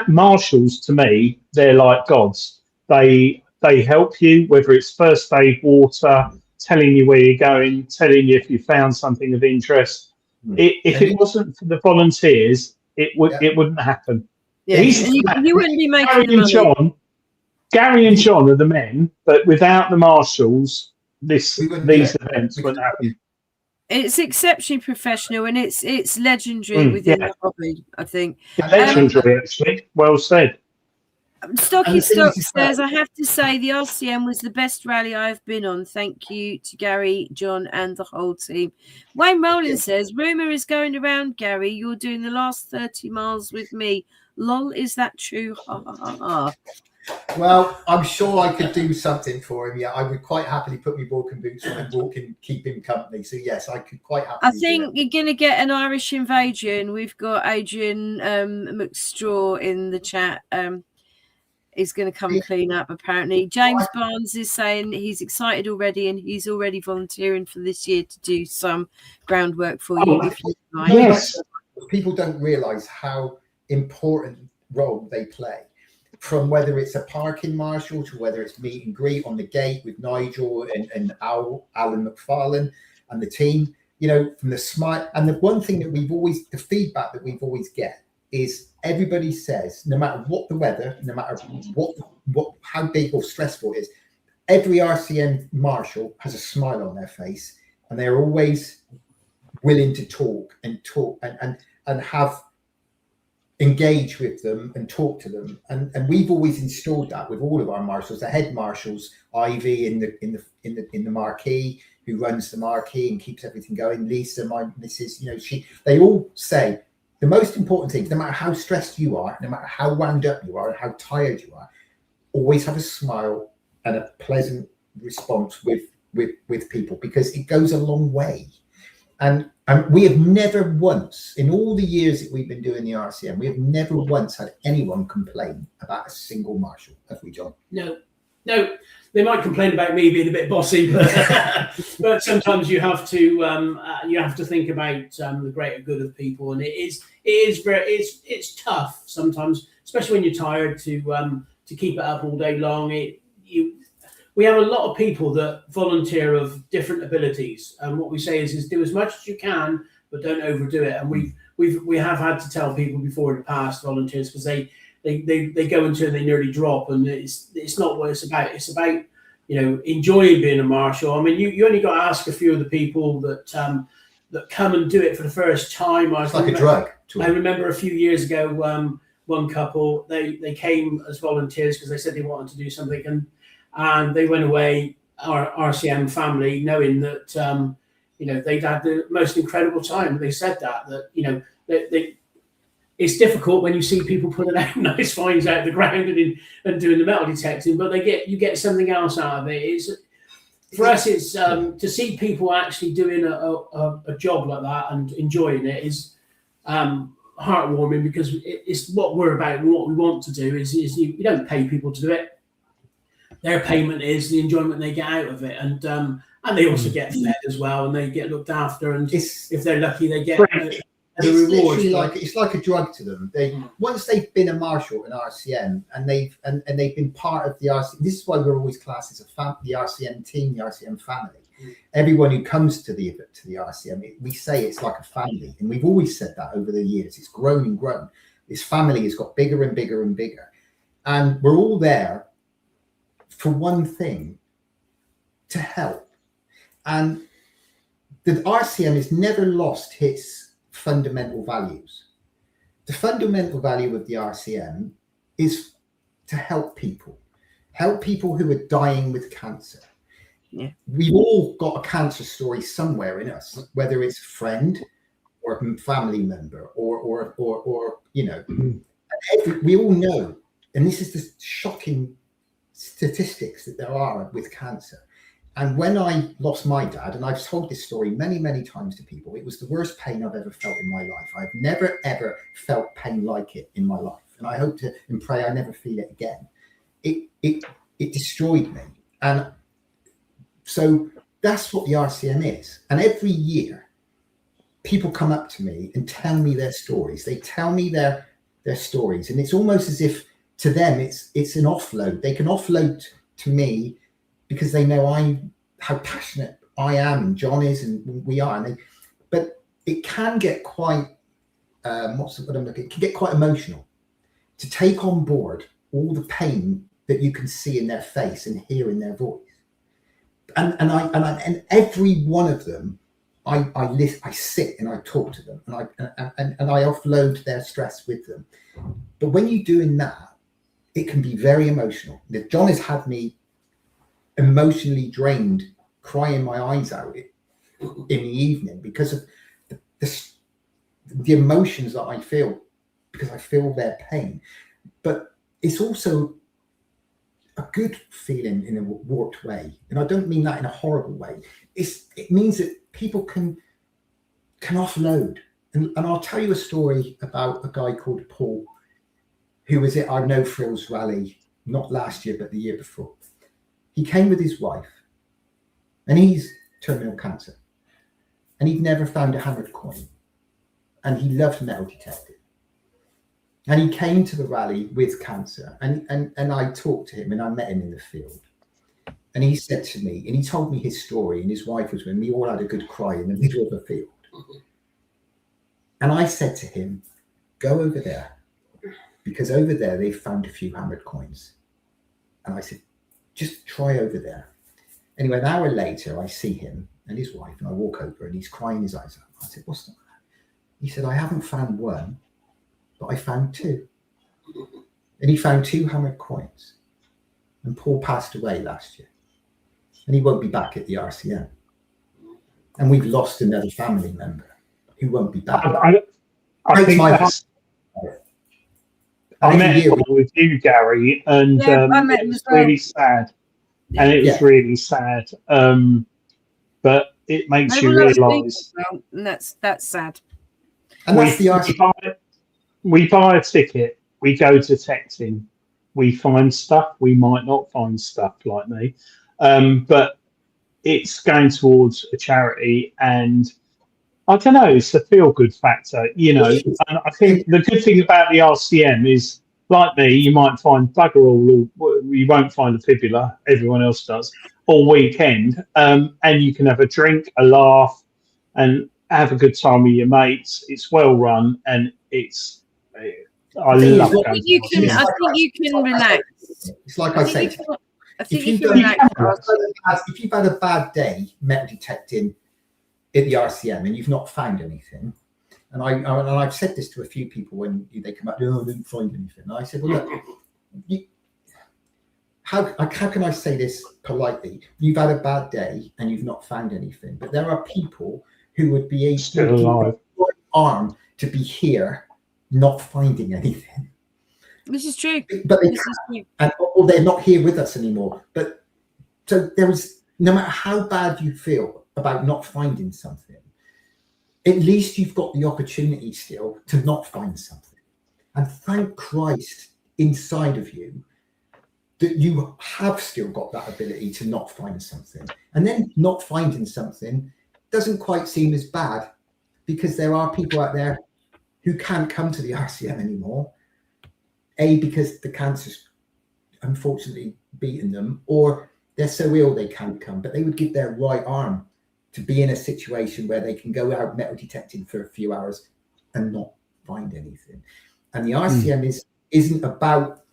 marshals, to me, they're like gods. They help you, whether it's first aid, water, telling you where you're going, telling you if you found something of interest. If it wasn't for the volunteers, it wouldn't happen. Yeah. You wouldn't be making the money. Gary and John are the men, but without the marshals, these events wouldn't happen. It's exceptionally professional, and it's legendary within the hobby, I think. Legendary, actually. Well said. Stocky Stock says, I have to say the RCM was the best rally I've been on. Thank you to Gary, John, and the whole team. Wayne Rowland says, rumour is going around, Gary, you're doing the last 30 miles with me. Lol, is that true? Ha, ha, ha, ha. Well, I'm sure I could do something for him. Yeah, I would quite happily put my walking boots on and walk and keep him company. So yes, I could quite happily. I think you're going to get an Irish invasion. We've got Adrian McStraw in the chat. is going to come and clean up, apparently. James Barnes is saying he's excited already and he's already volunteering for this year to do some groundwork for you. If you like. Yes. People don't realise how important role they play. From whether it's a parking marshal to whether it's meet and greet on the gate with Nigel and Alan McFarlane and the team, you know, from the smile. And the one thing that the feedback that we've always get is everybody says, no matter what the weather, no matter how big or stressful it is, every RCM marshal has a smile on their face, and they're always willing to talk and have engage with them and talk to them, and we've always installed that with all of our marshals. The head marshals, Ivy in the marquee, who runs the marquee and keeps everything going. Lisa, my missus, you know, they all say the most important thing, no matter how stressed you are, no matter how wound up you are and how tired you are, always have a smile and a pleasant response with people, because it goes a long way. And we have never once, in all the years that we've been doing the RCM, we have never once had anyone complain about a single marshal, have we, John? No. They might complain about me being a bit bossy, but sometimes you have to think about the greater good of people, and it's tough sometimes, especially when you're tired, to keep it up all day long. We have a lot of people that volunteer of different abilities, and what we say is do as much as you can, but don't overdo it. And we have had to tell people before in the past, volunteers, because they go into it and they nearly drop, and it's not what it's about. It's about, you know, enjoying being a marshal. I mean, you only got to ask a few of the people that come and do it for the first time. It's like a drug. I remember a few years ago, one couple, they came as volunteers because they said they wanted to do something, and they went away, our RCM family, knowing that, you know, they'd had the most incredible time. They said that you know, it's difficult when you see people pulling out nice finds out of the ground and doing the metal detecting, but you get something else out of it. For us, it's to see people actually doing a job like that and enjoying it is heartwarming, because it's what we're about and what we want to do. Is you don't pay people to do it. Their payment is the enjoyment they get out of it, and they also get fed as well, and they get looked after. And if they're lucky, they get the rewards. It's like a drug to them. Once they've been a marshal in RCM and they've been part of the RCM. This is why we're always classed as the RCM team, the RCM family. Everyone who comes to the RCM, we say it's like a family, and we've always said that over the years. It's grown and grown. This family has got bigger and bigger and bigger, and we're all there for one thing: to help. And the RCM has never lost its fundamental values. The fundamental value of the RCM is to help people who are dying with cancer. Yeah. We've all got a cancer story somewhere in us, whether it's a friend or a family member or you know, we all know, and this is the shocking statistics that there are with cancer. And when I lost my dad, and I've told this story many, many times to people, it was the worst pain I've ever felt in my life. I've never, ever felt pain like it in my life. And I hope and pray I never feel it again. It destroyed me. And so that's what the RCM is. And every year, people come up to me and tell me their stories. They tell me their stories. And it's almost as if to them, it's an offload. They can offload to me because they know how passionate I am, and John is, and we are. But it can get quite, it can get quite emotional to take on board all the pain that you can see in their face and hear in their voice. And every one of them, I sit and I talk to them, and I offload their stress with them. But when you're doing that, it can be very emotional. John has had me emotionally drained, crying my eyes out in the evening because of the emotions that I feel, because I feel their pain. But it's also a good feeling in a warped way, and I don't mean that in a horrible way. It means that people can offload. And I'll tell you a story about a guy called Paul, who was at our No Frills rally not last year, but the year before. He came with his wife, and he's terminal cancer, and he'd never found a hammered coin, and he loved metal detecting. And he came to the rally with cancer, and I talked to him, and I met him in the field. And he said to me, and he told me his story, and his wife was with him. We all had a good cry in the middle of the field. And I said to him, go over there, because over there they've found a few hammered coins. And I said, just try over there. Anyway, an hour later, I see him and his wife, and I walk over, and he's crying his eyes out. I said, what's that? He said, I haven't found one, but I found two. And he found 2 hammered coins. And Paul passed away last year. And he won't be back at the RCM. And we've lost another family member who won't be back. I think that's... I met him with you, Gary, and it was really sad. And it was really sad. But it makes you realise... And that's sad. And that's the RCM. We buy a ticket, we go detecting, we find stuff, we might not find stuff like me, but it's going towards a charity, and I don't know, it's a feel-good factor, you know. And I think the good thing about the RCM is, like me, you might find bugger all, or you won't find a fibula, everyone else does, all weekend, and you can have a drink, a laugh, and have a good time with your mates. It's well run, and it's... I love it. I think you can relax. It's like I say, I think you can relax. If you've had a bad day metal detecting at the RCM and you've not found anything, and I've said this to a few people when they come up, oh, I didn't find anything. And I said, well, look, how can I say this politely? You've had a bad day and you've not found anything, but there are people who would be able to give your arm to be here, not finding anything. This is true. But or they're not here with us anymore. But so there was, no matter how bad you feel about not finding something, at least you've got the opportunity still to not find something. And thank Christ inside of you that you have still got that ability to not find something. And then not finding something doesn't quite seem as bad, because there are people out there who can't come to the RCM anymore, because the cancer's unfortunately beaten them, or they're so ill they can't come, but they would give their right arm to be in a situation where they can go out metal detecting for a few hours and not find anything. And the RCM isn't about,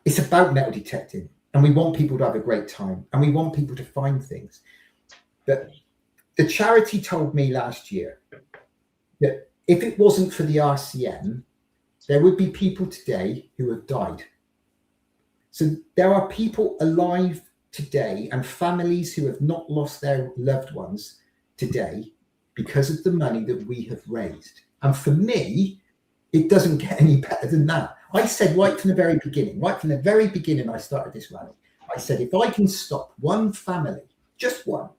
it's about metal detecting, and we want people to have a great time, and we want people to find things. But the charity told me last year that if it wasn't for the RCM, there would be people today who have died. So there are people alive today and families who have not lost their loved ones today because of the money that we have raised. And for me, it doesn't get any better than that. I said right from the very beginning I started this rally, I said, if I can stop one family, just one,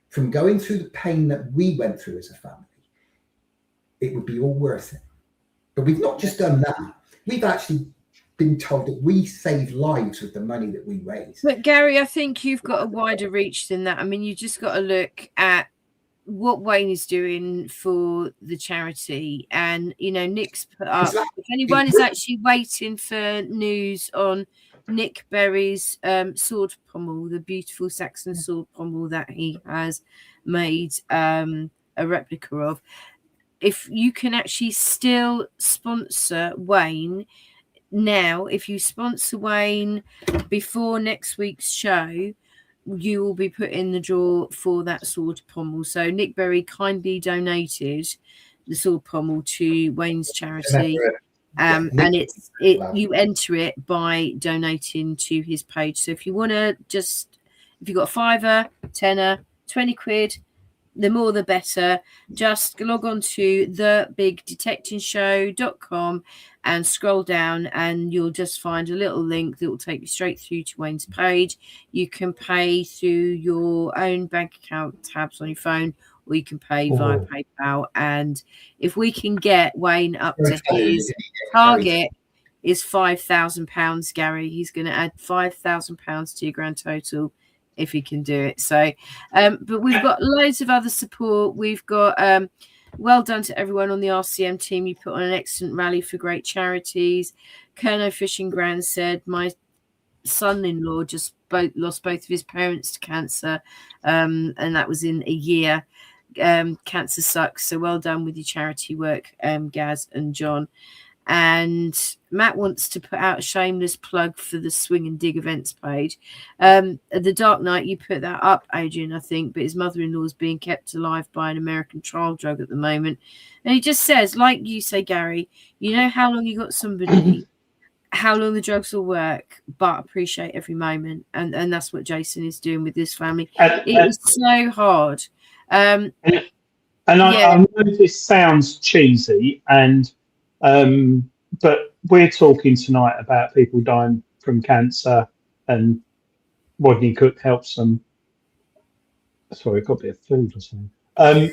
from going through the pain that we went through as a family, it would be all worth it. But we've not just done that. We've actually been told that we save lives with the money that we raise. But Gary, I think you've got a wider reach than that. I mean, you just got to look at what Wayne is doing for the charity. And, you know, Nick's put up, if anyone is actually waiting for news on Nick Berry's sword pommel, the beautiful Saxon sword pommel that he has made a replica of, if you can actually still sponsor Wayne now, if you sponsor Wayne before next week's show, you will be put in the draw for that sword pommel. So Nick Berry kindly donated the sword pommel to Wayne's charity, and you enter it by donating to his page. So if you want to if you've got a £5, £10, 20 quid, the more the better. Just log on to thebigdetectingshow.com and scroll down, and you'll just find a little link that will take you straight through to Wayne's page. You can pay through your own bank account tabs on your phone, or you can pay via PayPal. And if we can get Wayne up to his target, is £5,000, Gary. He's going to add £5,000 to your grand total if he can do it. So, but we've got loads of other support. We've got well done to everyone on the RCM team. You put on an excellent rally for great charities. Kerno Fishing Ground said, my son-in-law just lost both of his parents to cancer, and that was in a year. Cancer sucks, so well done with your charity work, Gaz and John. And Matt wants to put out a shameless plug for the Swing and Dig events page. The Dark Knight, you put that up, Adrian, I think, but his mother-in-law is being kept alive by an American trial drug at the moment. And he just says, like you say, Gary, you know how long you got somebody, how long the drugs will work, but appreciate every moment. And that's what Jason is doing with this family. It is so hard. I know this sounds cheesy, but we're talking tonight about people dying from cancer, and Rodney Cook helps them. Sorry, I've got a bit of food or something.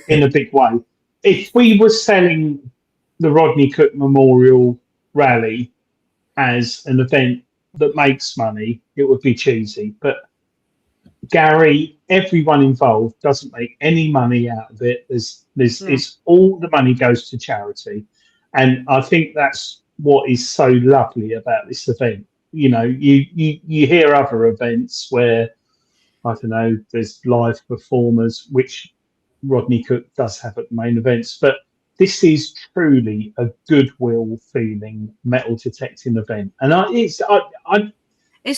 In a big way. If we were selling the Rodney Cook Memorial Rally as an event that makes money, it would be cheesy. But Gary, everyone involved doesn't make any money out of it. It's all the money goes to charity. And I think that's what is so lovely about this event. You know, you hear other events where, I don't know, there's live performers, which Rodney Cook does have at the main events, but this is truly a goodwill feeling metal detecting event. And it's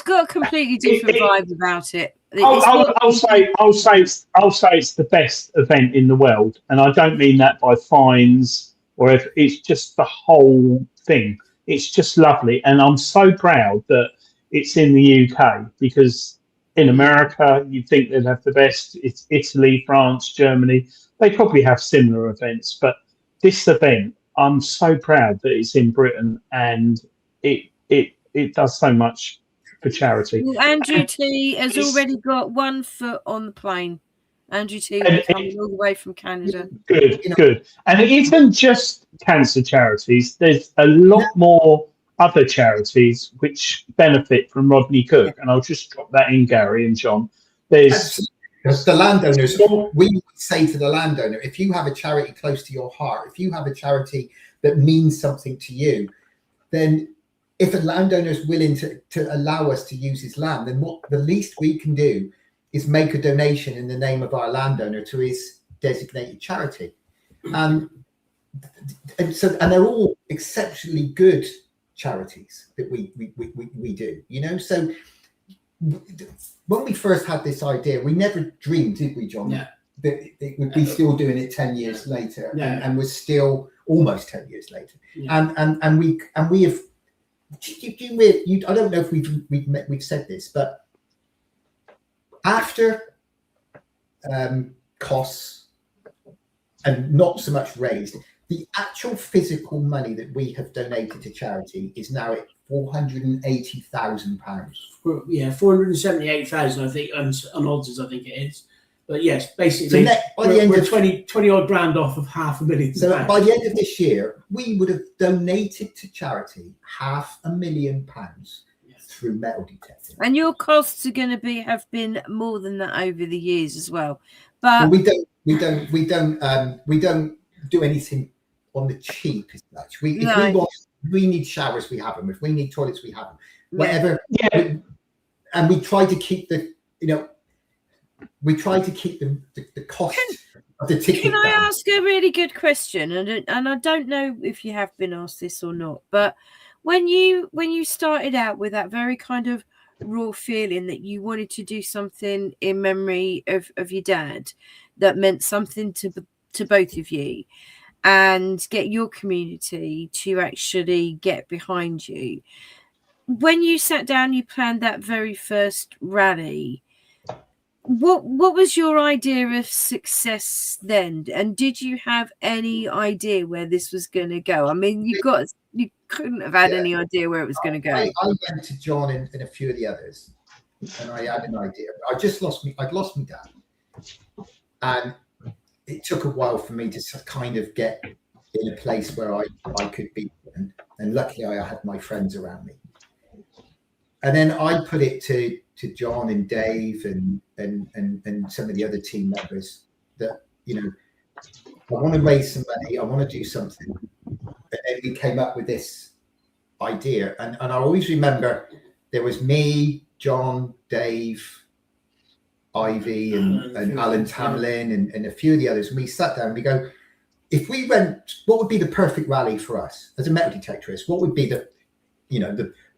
got a completely different vibe about it. I'll say it's the best event in the world, and I don't mean that by fines or if it's just the whole thing. It's just lovely, and I'm so proud that it's in the UK, because in America you'd think they'd have the best. It's Italy, France, Germany. They probably have similar events, but this event, I'm so proud that it's in Britain, and it does so much for charity. Well, Andrew T has already got 1 foot on the plane. Andrew T coming all the way from Canada. Good. And it isn't just cancer charities. There's a lot more other charities which benefit from Rodney Cook. And I'll just drop that in, Gary and John. There's the landowners. We would say to the landowner, if you have a charity close to your heart, if you have a charity that means something to you, then if a landowner is willing to allow us to use his land, then what the least we can do is make a donation in the name of our landowner to his designated charity. And they're all exceptionally good charities that we do, you know. So when we first had this idea, we never dreamed, did we, John? Yeah. That it would be still doing it 10 years later, and we're still almost 10 years later. Yeah. And we have. I don't know if we've said this, but after costs and not so much raised, the actual physical money that we have donated to charity is now at £480,000. Yeah, 478,000, I think, on odds, I think it is. But yes, basically, so we're 20 odd grand off of £500,000. So by the end of this year, we would have donated to charity £500,000 through metal detecting. And your costs are going to have been more than that over the years as well. But we don't do anything on the cheap as much. If we need showers, we have them. If we need toilets, we have them. Whatever. Yeah. And we try to keep the cost of the ticket. Can I ask a really good question? And I don't know if you have been asked this or not, but when you started out with that very kind of raw feeling that you wanted to do something in memory of your dad that meant something to both of you, and get your community to actually get behind you, when you sat down, you planned that very first rally, what was your idea of success then? And did you have any idea where this was going to go? I mean, you couldn't have had any idea where it was going to go. I went to John and a few of the others, and I had an idea. I'd lost my dad, and it took a while for me to kind of get in a place where I could be. And luckily I had my friends around me. And then I put it to John and Dave and some of the other team members that, you know, I want to raise some money. I want to do something. And then we came up with this idea. And I always remember there was me, John, Dave, Ivy, and Alan Tamlin, and a few of the others. And we sat down and we go, if we went, what would be the perfect rally for us as a metal detectorist? What would be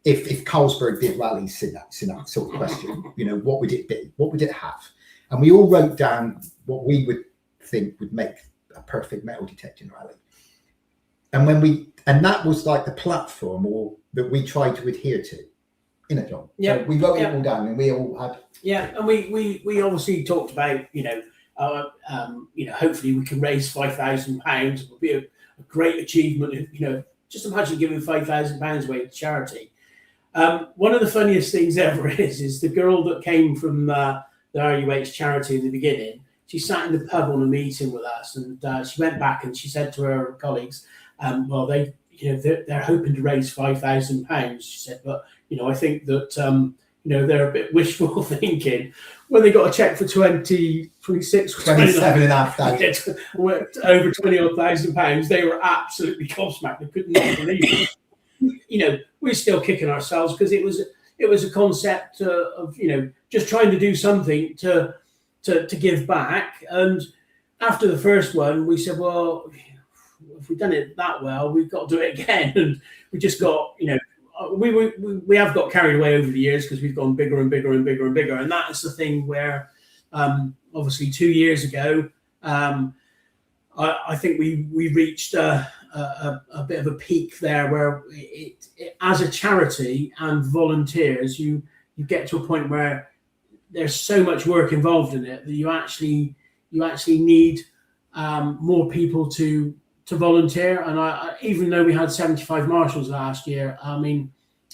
if Carlsberg did rallies in that sort of question, you know, what would it be? What would it have? And we all wrote down what we would think would make a perfect metal detecting rally. And that was like the platform that we tried to adhere to. You know, John. Yeah. So we wrote it all down, and we all had. Yeah, and we obviously talked about, you know, hopefully we can raise £5,000. It would be a great achievement. You know, just imagine giving £5,000 away to charity. One of the funniest things ever is the girl that came from the RUH charity in the beginning. She sat in the pub on a meeting with us, and she went back and she said to her colleagues, well, they're hoping to raise £5,000. She said, but, you know, I think that, they're a bit wishful thinking. When they got a cheque for 27,500, over £20,000, they were absolutely gobsmacked. They could not believe it. You know, we're still kicking ourselves because it was a concept of, you know, just trying to do something to give back. And after the first one, we said, well, if we've done it that well, we've got to do it again. And we just got, you know, we have got carried away over the years because we've gone bigger and bigger and bigger and bigger. And that's the thing where, obviously 2 years ago, I think we reached a bit of a peak there where it as a charity and volunteers, you get to a point where there's so much work involved in it that you actually need more people to volunteer. And I even though we had 75 marshals last year, I mean,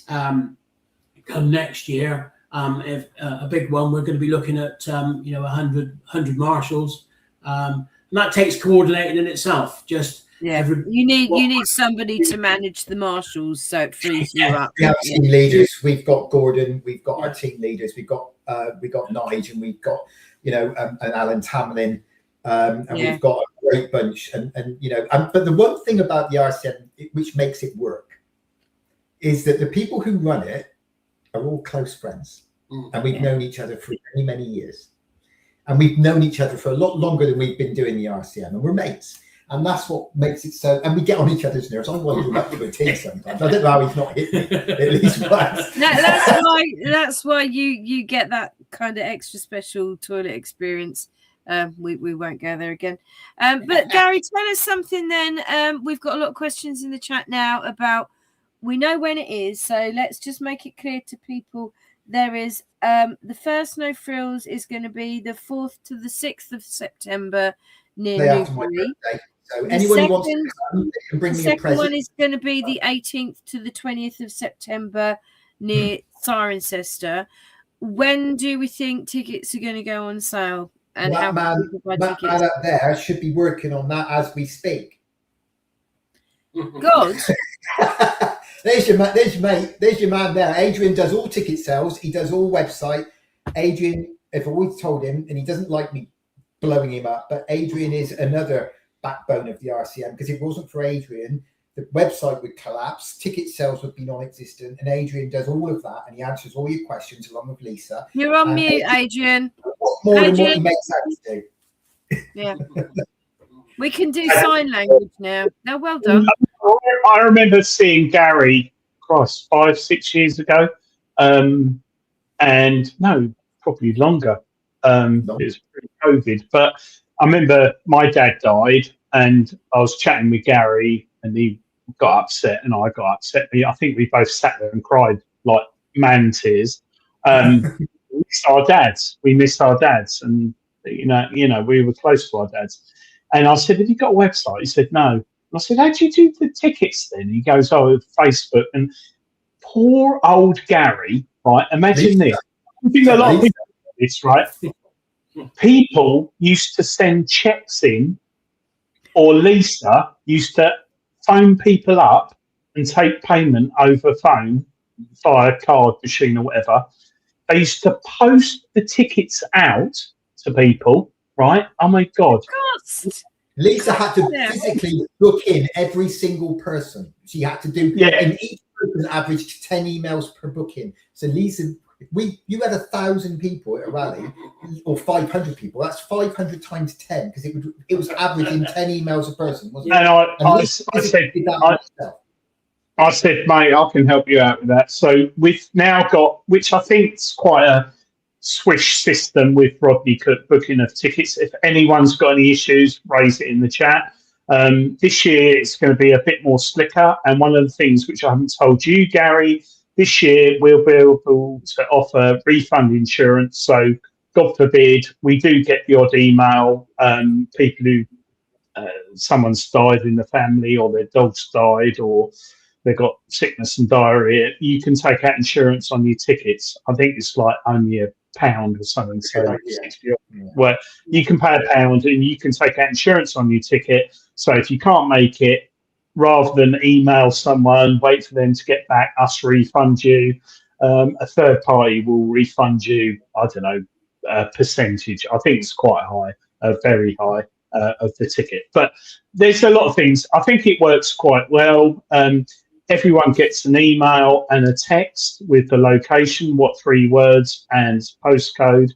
come next year, if a big one, we're going to be looking at 100 marshals, and that takes coordinating in itself. Just you need somebody to manage the marshals, so it frees you up. We have team leaders. We've got Gordon. We've got our team leaders. We've got Nige, and we've got and Alan Tamlin. And we've got a great bunch, but the one thing about the RCM which makes it work is that the people who run it are all close friends, and we've known each other for many, many years, and we've known each other for a lot longer than we've been doing the RCM, and we're mates, and that's what makes it so. And we get on each other's nerves. I want to go up to a team sometimes. I don't know how he's not hit me at least once. That's why you get that kind of extra special toilet experience. We won't go there again. But Gary, tell us something then. We've got a lot of questions in the chat now about, we know when it is, so let's just make it clear to people. There is the first No Frills is going to be the 4th to the 6th of September near Newbury. So anyone who wants to come, they can bring me a present. The second one is going to be the 18th to the 20th of September near Cirencester. When do we think tickets are going to go on sale? And that man up there should be working on that as we speak. Good. There's your mate. There's your man there. Adrian does all ticket sales. He does all website. Adrian, I've always told him, and he doesn't like me blowing him up, but Adrian is another backbone of the RCM, because if it wasn't for Adrian, the website would collapse, ticket sales would be non-existent, and Adrian does all of that, and he answers all your questions along with Lisa. You're on mute, Adrian. More than what he makes out to do. Yeah. We can do sign language now. No, well done. I remember seeing Gary, 5-6 years ago, and no, probably longer. It was pre-COVID, but I remember my dad died, and I was chatting with Gary, and he got upset, and I got upset. I think we both sat there and cried like man tears. We missed our dads. And you know, we were close to our dads. And I said, "Have you got a website?" He said, "No." And I said, "How do you do the tickets then?" He goes, "Oh, Facebook." And poor old Gary, right? Imagine this. I think a lot of people do this, right? People used to send checks in or Lisa used to phone people up and take payment over phone via card machine or whatever. They used to post the tickets out to people, right? Oh my God. Cost. Lisa had to physically book in every single person. She had to do, and each person averaged 10 emails per booking. So Lisa, you had 1,000 people at a rally, or 500 people. That's 500 times 10, because it was averaging 10 emails a person, wasn't it? And I said, mate, I can help you out with that. So we've now got, which I think is quite a swish system with Rodney Cook booking of tickets. If anyone's got any issues, raise it in the chat. This year it's going to be a bit more slicker. And one of the things which I haven't told you, Gary, this year we'll be able to offer refund insurance. So God forbid we do get the odd email, people who someone's died in the family, or their dog's died, or they've got sickness and diarrhea, you can take out insurance on your tickets. I think it's like only £1 or something. So where you can pay £1 and you can take out insurance on your ticket. So if you can't make it, rather than email someone, wait for them to get back, us refund you, a third party will refund you, I don't know, a percentage. I think it's quite high, very high of the ticket. But there's a lot of things. I think it works quite well. Everyone gets an email and a text with the location, what 3 words, and postcode.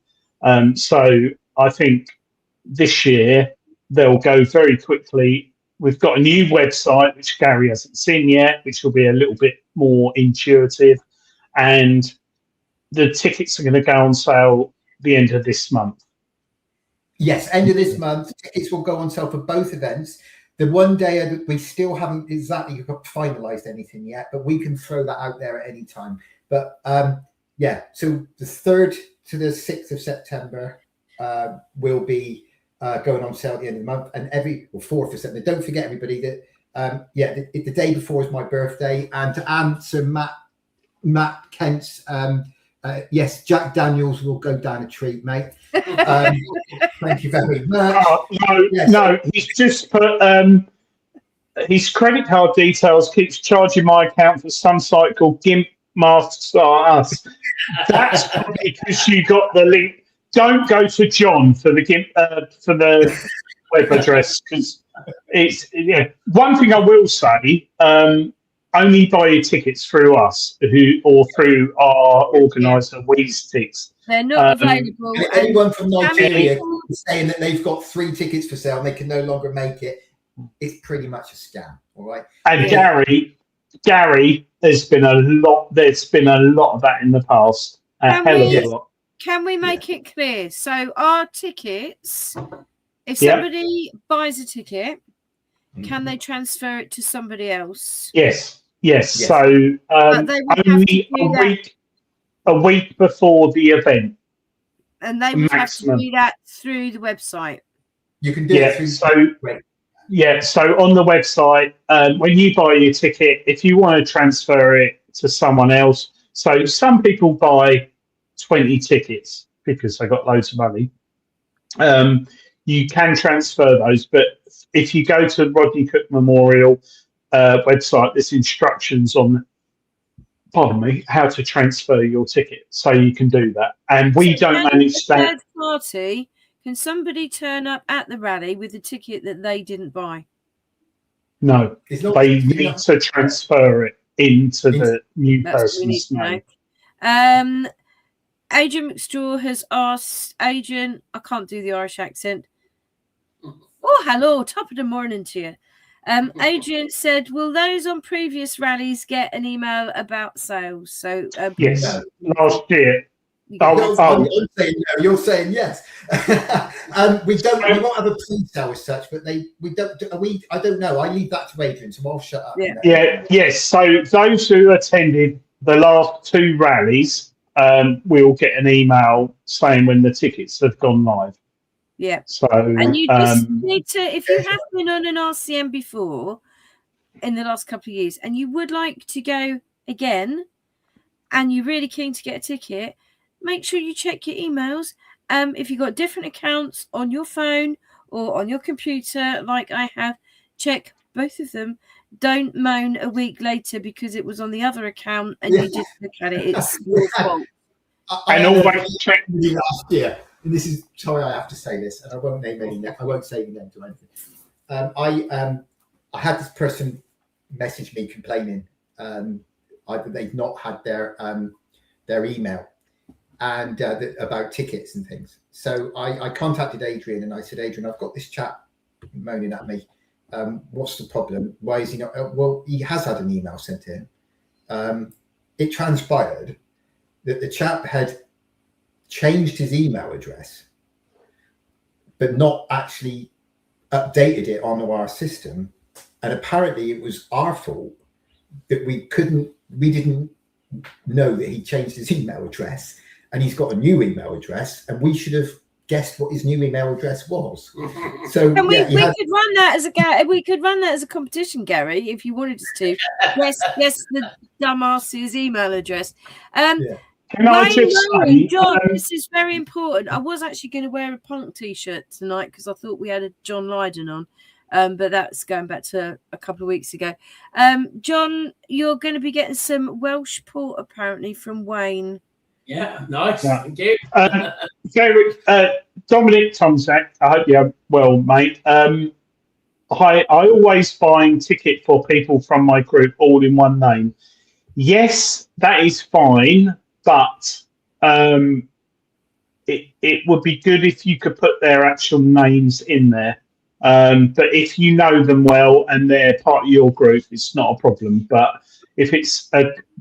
So I think this year they'll go very quickly. We've got a new website, which Gary hasn't seen yet, which will be a little bit more intuitive. And the tickets are going to go on sale the end of this month. Yes, end of this month. Tickets will go on sale for both events. The one day we still haven't exactly finalised anything yet, but we can throw that out there at any time. But so the 3rd to the 6th of September will be going on sale at the end of the month, and 4th of September. Don't forget, everybody, that the day before is my birthday. And to answer Matt Kent's, yes, Jack Daniels will go down a treat, mate. Thank you very much. No, he's just put his credit card details keeps charging my account for some site called Gimp Masks Are Us. That's probably because you got the link. Don't go to John for the Gimp for the web address, because it's One thing I will say. Only buy your tickets through us, or through our organiser, Weeztix. They're not available. Anyone from Nigeria is saying that they've got 3 tickets for sale and they can no longer make it. It's pretty much a scam, all right? And Gary, there's been a lot of that in the past. A hell of a lot. Can we make it clear? So our tickets, if somebody buys a ticket, can they transfer it to somebody else? Yes. So only a week before the event. And they would have to do that through the website. You can do it through so on the website, when you buy your ticket, if you want to transfer it to someone else, so some people buy 20 tickets because they got loads of money. You can transfer those, but if you go to Rodney Cook Memorial website, there's instructions on, how to transfer your ticket, so you can do that. And we don't manage that. Third party, can somebody turn up at the rally with a ticket that they didn't buy? No, they need to transfer it into the new person's name. Adrian McStraw has asked, Adrian, I can't do the Irish accent. Oh, hello, top of the morning to you. Adrian said, will those on previous rallies get an email about sales? So yes, last year. I'm saying no, you're saying yes. We won't have a pre-sale as such, but I don't know. I leave that to Adrian, so I'll shut up. Yes. So those who attended the last 2 rallies will get an email saying when the tickets have gone live. Yeah. So and you just need to, if you have been on an RCM before in the last couple of years and you would like to go again and you're really keen to get a ticket, make sure you check your emails. If you've got different accounts on your phone or on your computer, like I have, check both of them. Don't moan a week later because it was on the other account and you didn't look at it. It's your fault. And always check last year. And this is sorry, I have to say this, and I won't name any. I won't say any names or anything. I had this person message me complaining either they've not had their email and about tickets and things. So I contacted Adrian and I said, Adrian, I've got this chap moaning at me. What's the problem? Why is he not? Well, he has had an email sent to him. It transpired that the chap had changed his email address, but not actually updated it on our system. And apparently it was our fault that we didn't know that he changed his email address, and he's got a new email address, and we should have guessed what his new email address was. So and we could run that as a competition, Gary, if you wanted us to. Guess the dumbass's email address. Can I just say, John, this is very important. I was actually going to wear a punk t-shirt tonight because I thought we had a John Lydall on, but that's going back to a couple of weeks ago. John, you're going to be getting some Welsh port apparently from Wayne. Yeah, nice. Yeah. Thank you. Dominic Tomczak, I hope you're well, mate. I always find ticket for people from my group all in one name. Yes, that is fine, but it would be good if you could put their actual names in there. But if you know them well and they're part of your group, it's not a problem. But if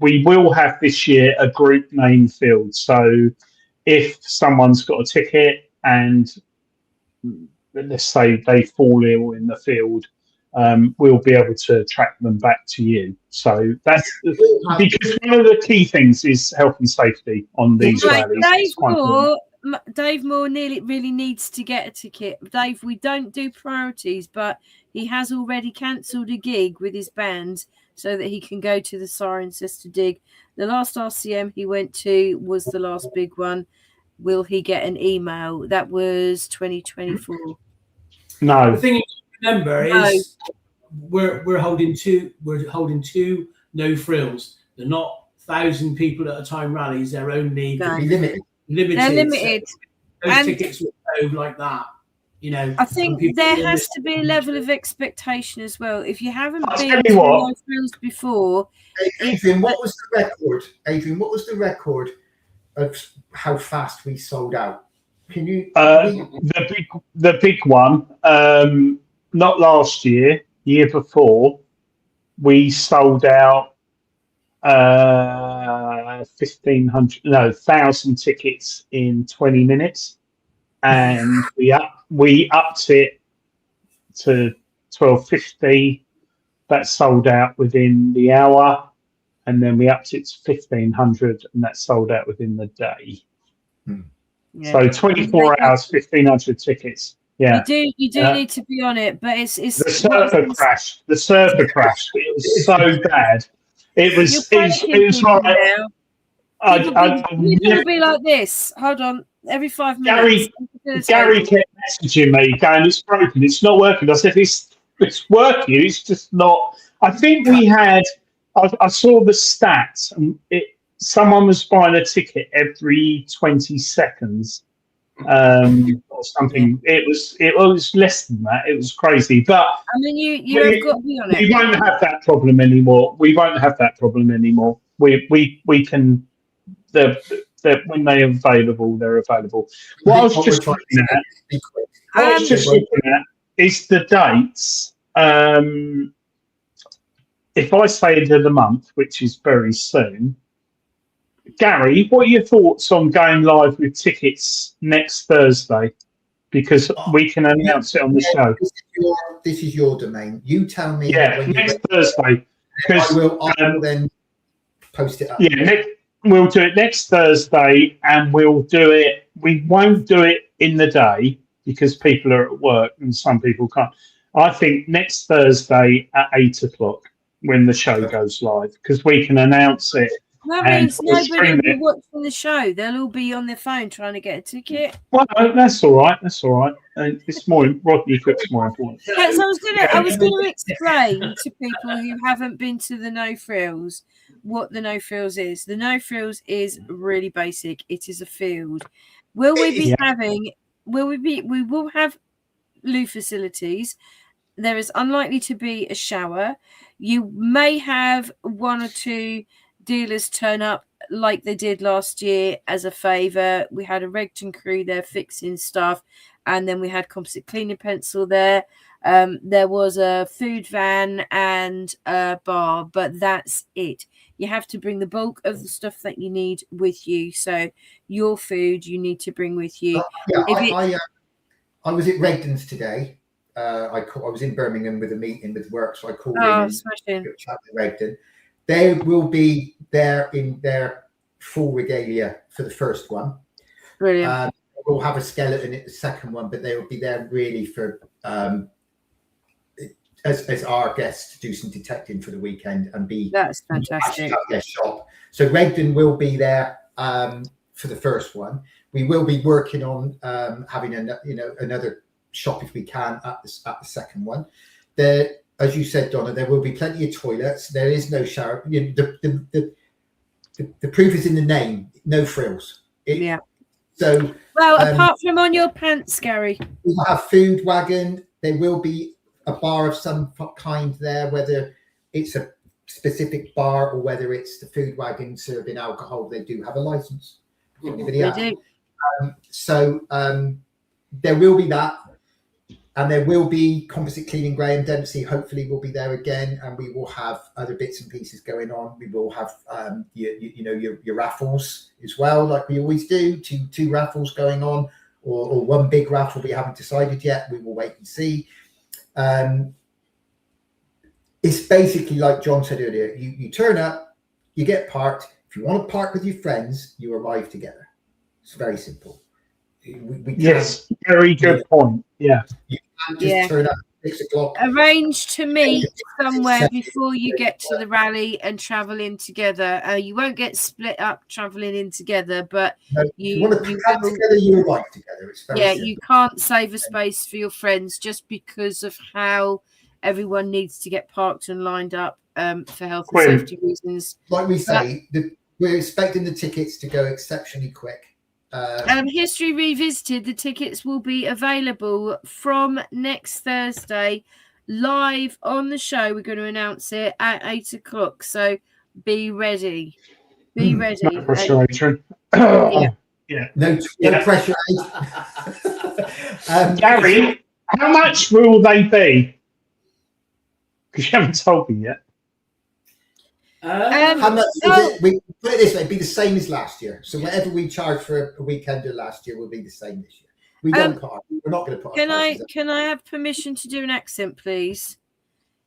we will have this year a group name field. So if someone's got a ticket and let's say they fall ill in the field, we'll be able to track them back to you. So that's because one of the key things is health and safety on these rallies. Dave Moore really needs to get a ticket. Dave, we don't do priorities, but he has already cancelled a gig with his band so that he can go to the Siren Sister dig. The last RCM he went to was the last big one. Will he get an email? That was 2024. No. The thing you remember is we're holding two no frills. They're not 1,000 people at a time rallies. They're only limited. They're limited. So those tickets will go like that. You know, I think there has to be a level of expectation as well. If you haven't been to no frills before, Adrian, what was the record? Adrian, what was the record of how fast we sold out? Can you? The big one. Not last year, year before, we sold out 1,000 tickets in 20 minutes, and we upped it to 1,250. That sold out within the hour, and then we upped it to 1,500, and that sold out within the day. Yeah. So 24 hours, 1,500 tickets. Yeah, you do need to be on it, but it's the server crashed. The server crashed. It was so bad. It was like People be like this. Hold on, every 5 minutes. Gary kept messaging me, going, "It's broken. It's not working." I said, "It's working. It's just not." I think we had. I saw the stats, and someone was buying a ticket every 20 seconds. Or something. It was less than that. It was crazy. But I mean, you have got to be on it. We won't have that problem anymore. We can. When they're available, they're available. What I was just looking at is the dates. If I say end of the month, which is very soon. Gary, what are your thoughts on going live with tickets next Thursday? Because we can announce it on the show. This is your domain. You tell me. Yeah, next Thursday. I will then post it up. Yeah, we'll do it next Thursday, and we'll do it. We won't do it in the day because people are at work and some people can't. I think next Thursday at 8:00 when the show goes live, because we can announce it. That means nobody will be watching the show. They'll all be on their phone trying to get a ticket. Well, that's all right. That's all right. It's more Rodney Cook's more important. Yeah, so I was gonna explain to people who haven't been to the No Frills what the No Frills is. The No Frills is really basic. It is a field. We will have loo facilities. There is unlikely to be a shower. You may have one or two dealers turn up like they did last year as a favour. We had a Regton crew there fixing stuff, and then we had composite cleaning pencil there. There was a food van and a bar, but that's it. You have to bring the bulk of the stuff that you need with you. So your food you need to bring with you. I was at Regton's today. I was in Birmingham with a meeting with work, so I called in and chat with Regton. They will be there in their full regalia for the first one. Brilliant. We'll have a skeleton at the second one, but they will be there really for as our guests to do some detecting for the weekend and be. That's fantastic. Their shop. So Regton will be there for the first one. We will be working on having another shop if we can at the second one. There, as you said, Donna, there will be plenty of toilets. There is no shower. You know, the proof is in the name. No frills. Yeah. So apart from on your pants, Gary, we will have food wagon. There will be a bar of some kind there, whether it's a specific bar or whether it's the food wagon serving alcohol. They do have a license. Anybody else? They do. So there will be that. And there will be composite cleaning. Graham Dempsey hopefully will be there again, and we will have other bits and pieces going on. We will have your raffles as well, like we always do. Two raffles going on, or one big raffle we haven't decided yet. We will wait and see. It's basically like John said earlier. You turn up, you get parked. If you want to park with your friends, you arrive together. It's very simple. Yes, very good point. Yeah. You can't just turn up at 6 o'clock. Arrange to meet somewhere before you get to the rally and travel in together. You won't get split up traveling in together, but you want to come together, you arrive together. It's very simple. You can't save a space for your friends just because of how everyone needs to get parked and lined up for health and safety reasons. Like we say, we're expecting the tickets to go exceptionally quick. History Revisited, the tickets will be available from next Thursday live on the show. We're going to announce it at 8 o'clock, so be ready. Be ready. No pressure, Adrian. No pressure. Gary, how much will they be? Because you haven't told me yet. How much we put it this way, it'd be the same as last year. So whatever we charged for a weekender last year will be the same this year. We're not going to put. Can I have permission to do an accent, please?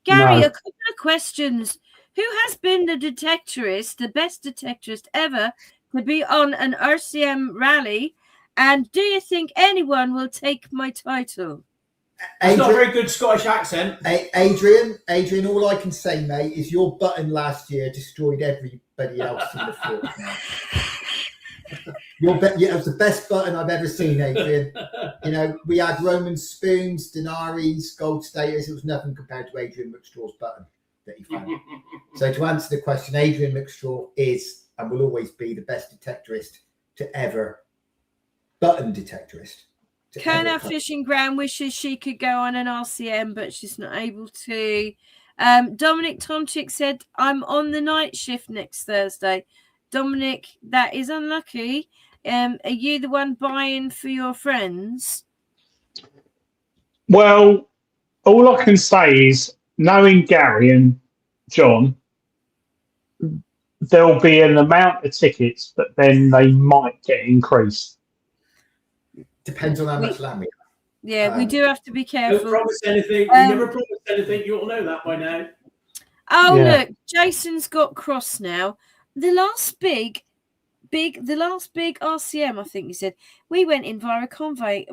Gary, a couple of questions. Who has been the detectorist, the best detectorist ever to be on an RCM rally? And do you think anyone will take my title? It's not a very good Scottish accent. Adrian, all I can say, mate, is your button last year destroyed everybody else in the field. It was the best button I've ever seen, Adrian. You know, we had Roman spoons, denaries, gold status. It was nothing compared to Adrian McStraw's button that he found. So to answer the question, Adrian McStraw is and will always be the best detectorist to ever button detectorist. Kerner Fishing Ground wishes she could go on an RCM, but she's not able to. Dominic Tomczyk said, I'm on the night shift next Thursday. Dominic, that is unlucky. Are you the one buying for your friends? Well, all I can say is, knowing Gary and John, there'll be an amount of tickets, but then they might get increased. Depends on how much land we have. Yeah, we do have to be careful. Don't promise anything. We never promise anything. You all know that by now. Look, Jason's got cross now. The last big RCM, I think you said, we went in via a convoy,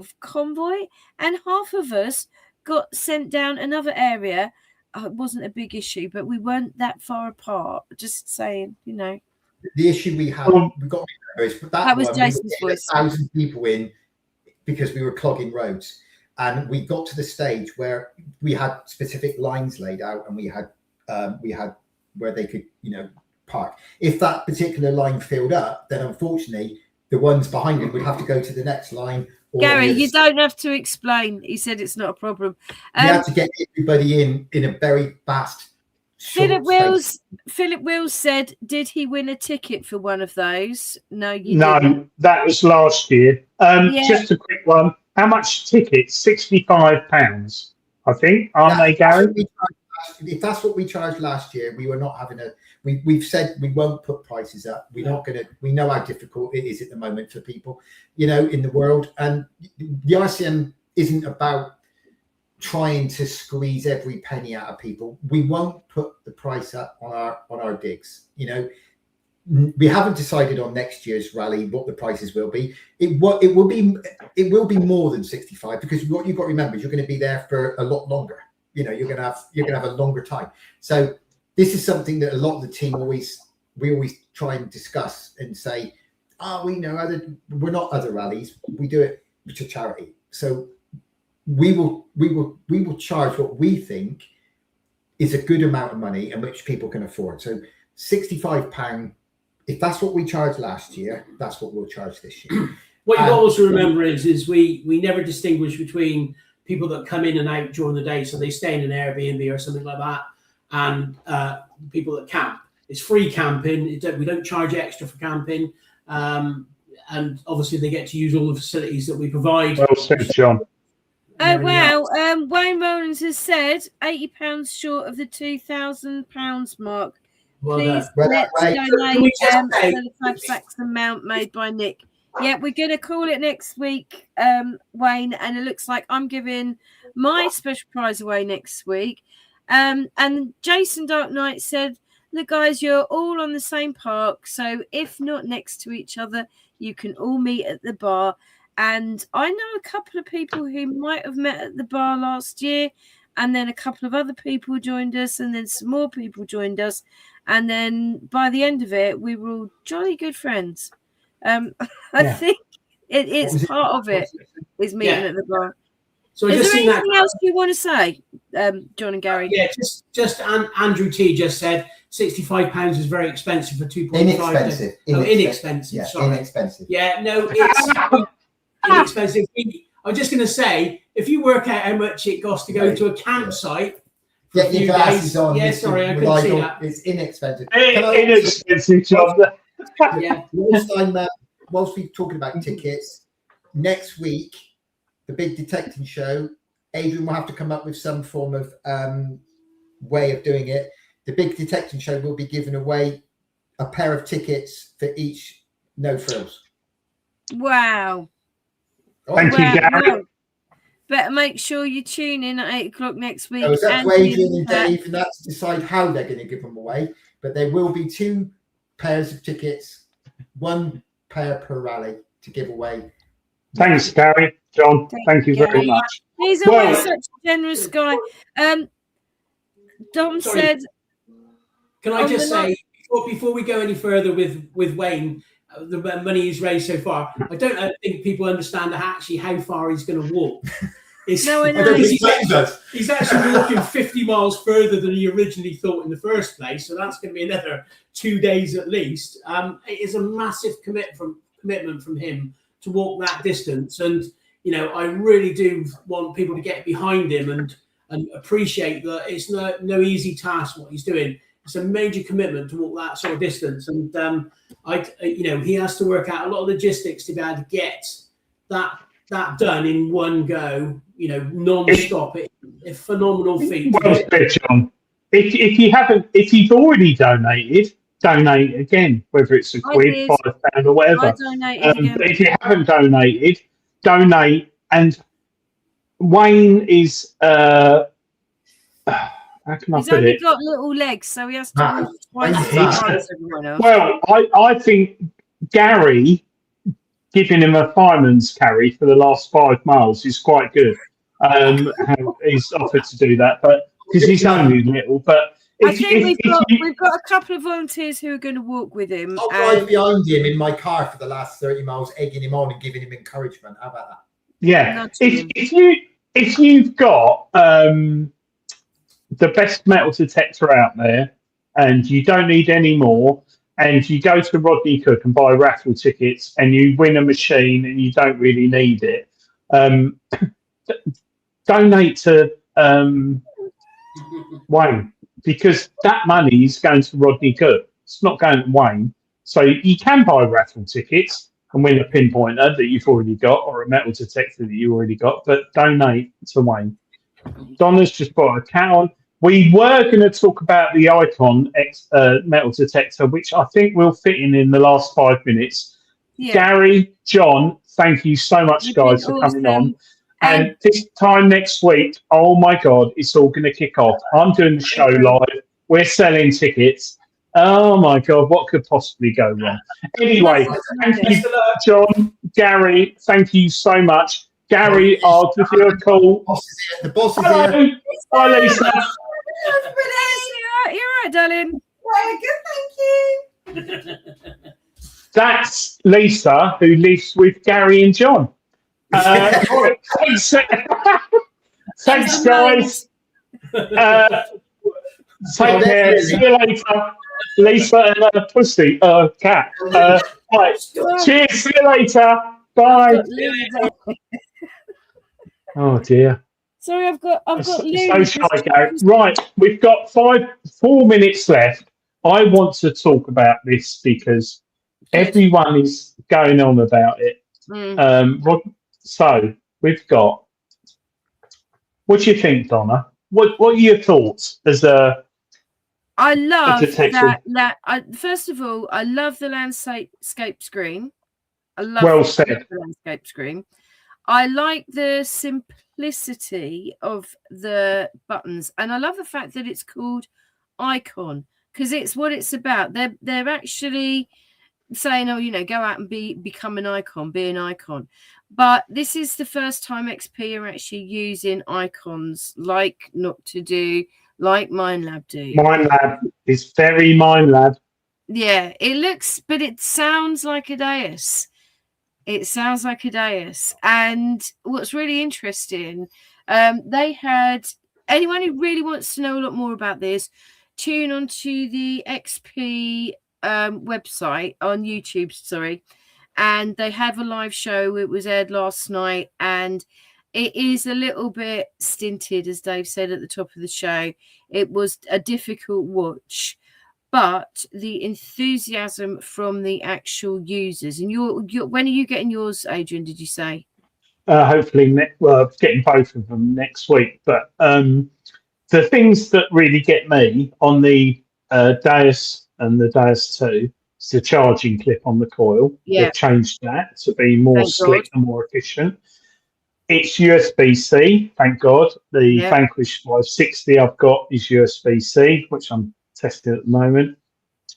and half of us got sent down another area. It wasn't a big issue, but we weren't that far apart. Just saying, you know. The issue we had, we've got to remember is that was Jason's voice. 1,000 people in because we were clogging roads. And we got to the stage where we had specific lines laid out, and we had where they could, park. If that particular line filled up, then unfortunately the ones behind it would have to go to the next line. Gary, you don't have to explain. He said it's not a problem. We had to get everybody in a very fast. Philip Wills said, did he win a ticket for one of those? No, didn't. That was last year. Just a quick one. How much tickets? £65, I think, aren't they, Gary? If that's what we charged last year, we were not having we've said we won't put prices up. We're not going to. We know how difficult it is at the moment for people, in the world. And the RCM isn't about trying to squeeze every penny out of people. We won't put the price up on our digs. We haven't decided on next year's rally what the prices will be. It will be more than 65, because what you've got to remember is you're going to be there for a lot longer. You're going to have a longer time. So this is something that a lot of the team we always try and discuss and say, we're not other rallies. We do it to charity. So we will charge what we think is a good amount of money and which people can afford. So £65. If that's what we charged last year, that's what we'll charge this year. What you also remember is we never distinguish between people that come in and out during the day, so they stay in an Airbnb or something like that, and people that camp. It's free camping. We don't charge extra for camping, and obviously they get to use all the facilities that we provide. Well said, John. Oh wow! Wayne Rollins has said £80 short of the £2,000 mark. Please let's donate to the Fab Saxon amount made by Nick. Yeah, we're going to call it next week, Wayne, and it looks like I'm giving my special prize away next week. And Jason Dark Knight said, look, guys, you're all on the same park, so if not next to each other, you can all meet at the bar. And I know a couple of people who might have met at the bar last year, and then a couple of other people joined us, and then some more people joined us. And then by the end of it, we were all jolly good friends. I think it's part of it is meeting at the bar. So is there anything else you want to say, John and Gary? Yeah, just Andrew T just said £65 is very expensive for 2.5 Inexpensive. Inexpensive. Yeah, sorry. inexpensive. Yeah, no, it's inexpensive. I was just going to say, if you work out how much it costs to go to a campsite. Get your glasses on. Yeah, sorry, I couldn't see that. It's inexpensive. Inexpensive, John. Yeah. Whilst we're talking about tickets, next week, the big detecting show, Adrian will have to come up with some form of way of doing it. The big detecting show will be giving away a pair of tickets for each No Frills. Wow. Thank you, Gary. Better make sure you tune in at 8 o'clock next week. So it's up to Adrian and Dave, and that's to decide how they're going to give them away. But there will be 2 pairs of tickets, 1 pair per rally to give away. Thanks, Gary. John, thank you very much. He's always such a generous guy. Dom said... Can I just say, before we go any further with Wayne, the money he's raised so far, I don't think people understand actually how far he's going to walk. No, I know. He's actually walking 50 miles further than he originally thought in the first place, so that's going to be another 2 days at least. It is a massive commitment from him to walk that distance, and I really do want people to get behind him and appreciate that it's no easy task what he's doing. It's a major commitment to walk that sort of distance, and he has to work out a lot of logistics to be able to get that done in one go. Non-stop. It's a phenomenal feat. Well said, John. If you've already donated, donate again, whether it's a quid, £5 or whatever. But if you haven't donated, donate. And Wayne is. How can I He's put only it? got little legs, so he has to walk twice as far as everyone else. Well, I think Gary giving him a fireman's carry for the last 5 miles is quite good. How he's offered to do that, but because he's only little. But I think we've got a couple of volunteers who are going to walk with him. I'll drive behind him in my car for the last 30 miles, egging him on and giving him encouragement. How about that? Yeah, if you've got the best metal detector out there and you don't need any more, and you go to Rodney Cook and buy raffle tickets and you win a machine and you don't really need it, donate to Wayne, because that money is going to Rodney Cook. It's not going to Wayne. So you can buy raffle tickets and win a pinpointer that you've already got or a metal detector that you already got, but donate to Wayne. Donna's just bought a cat on. We were going to talk about the Icon metal detector, which I think will fit in the last 5 minutes. Yeah. Gary, John, thank you so much, guys, for coming on. And this time next week, oh my God, it's all going to kick off. I'm doing the show live. We're selling tickets. Oh my God, what could possibly go wrong? Anyway, thank you, John, Gary, thank you so much. Gary, I'll give you a call. The boss is Hello. here. Bye, Lisa. You're right, darling. Very good, thank you. That's Lisa, who lives with Gary and John. Thanks, thanks, guys. Take care. See you later. Lisa and Pussy, cat. Right. Cheers. See you later. Bye. Oh dear. Sorry, I've got So shy, Gary. Right, we've got 4 minutes left. I want to talk about this because everyone is going on about it. So we've got. What do you think, Donna? What are your thoughts as a? I love that. First of all, I love the landscape screen. I love the landscape screen. I like the simplicity of the buttons, and I love the fact that it's called Icon because it's what it's about. They're actually saying, oh, go out and become an icon, be an icon. But this is the first time XP are actually using icons like Not To Do, like MindLab do. MindLab is very MindLab. Yeah, it looks, but it sounds like a Deus. It sounds like a Deus. And what's really interesting, they had anyone who really wants to know a lot more about this, tune onto the XP website on YouTube, and they have a live show. It was aired last night, and it is a little bit stinted, as Dave said at the top of the show. It was a difficult watch, but the enthusiasm from the actual users. And you're when are you getting yours, Adrian? Did you say? Hopefully, getting both of them next week. But the things that really get me on the Deus and the Deus 2 is the charging clip on the coil. Yeah. They've changed that to be more slick and more efficient. It's USB-C, thank God. The Vanquish 560 I've got is USB-C, which I'm testing at the moment.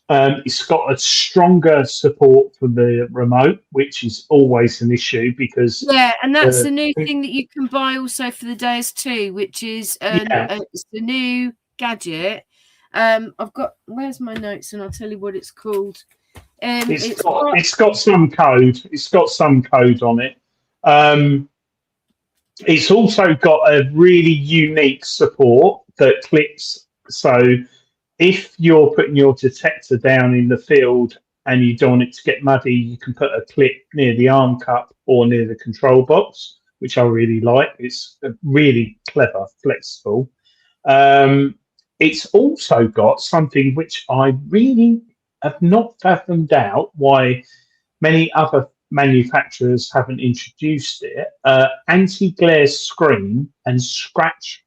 It's got a stronger support for the remote, which is always an issue because... Yeah, and that's the new thing that you can buy also for the Deus 2, which is it's the new gadget. I've got... Where's my notes? And I'll tell you what it's called. It's got some code. It's got some code on it. It's also got a really unique support that clips. So if you're putting your detector down in the field and you don't want it to get muddy, you can put a clip near the arm cup or near the control box, which I really like. It's really clever, flexible. It's also got something which I really have not fathomed out why many other manufacturers haven't introduced it. Anti-glare screen and scratch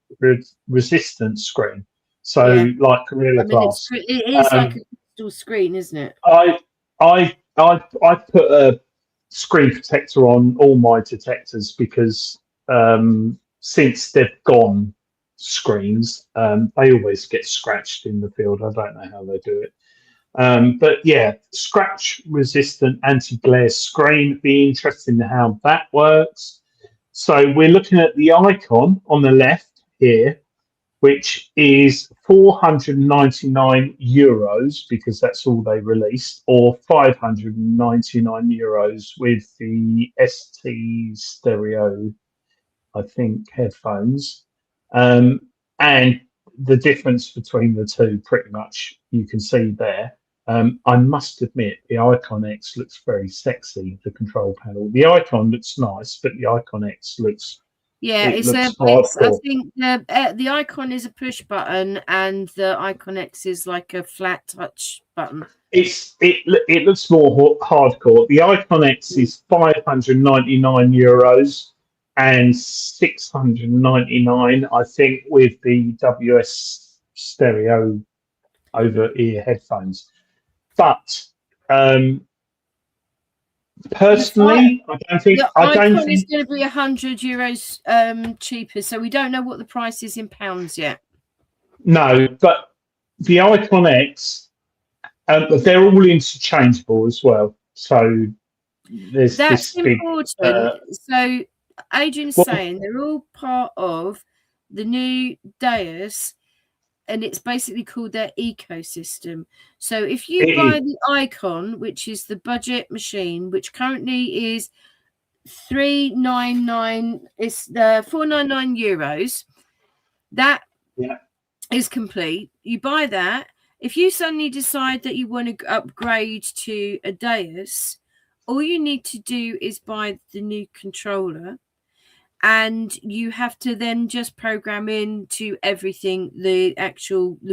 resistant screen. So like Gorilla Glass. It is like a crystal screen, isn't it? I put a screen protector on all my detectors because since they've gone screens, they always get scratched in the field. I don't know how they do it. But yeah, scratch resistant anti-glare screen. Be interesting in how that works. So we're looking at the Icon on the left here, which is €499 because that's all they released, or €599 with the ST stereo I think, headphones. And the difference between the two, pretty much, you can see there. I must admit, the Icon X looks very sexy, the control panel. The Icon looks nice, but the Icon X looks I hardcore. think the Icon is a push button and the Icon X is like a flat touch button. It looks more hardcore. The Icon X is €599 and 699, I think, with the WS stereo over ear headphones. But personally, I don't think it's going to be €100 cheaper. So we don't know what the price is in pounds yet. No, but the Icon X, they're all interchangeable as well. So there's that's this important. big, so Adrian's saying they're all part of the new Deus, and it's basically called their ecosystem. So if you buy the Icon, which is the budget machine, which currently is €499, that is complete. You buy that. If you suddenly decide that you want to upgrade to a Deus, all you need to do is buy the new controller, and you have to then just program into everything the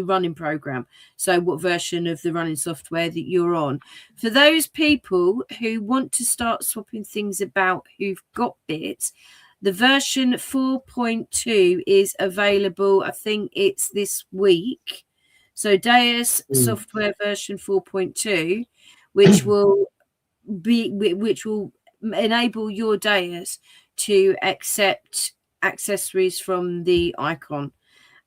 running program. So what version of the running software that you're on. For those people who want to start swapping things about, who've got bits, the version 4.2 is available. I think it's this week. So Deus software version 4.2, which will enable your Deus to accept accessories from the Icon.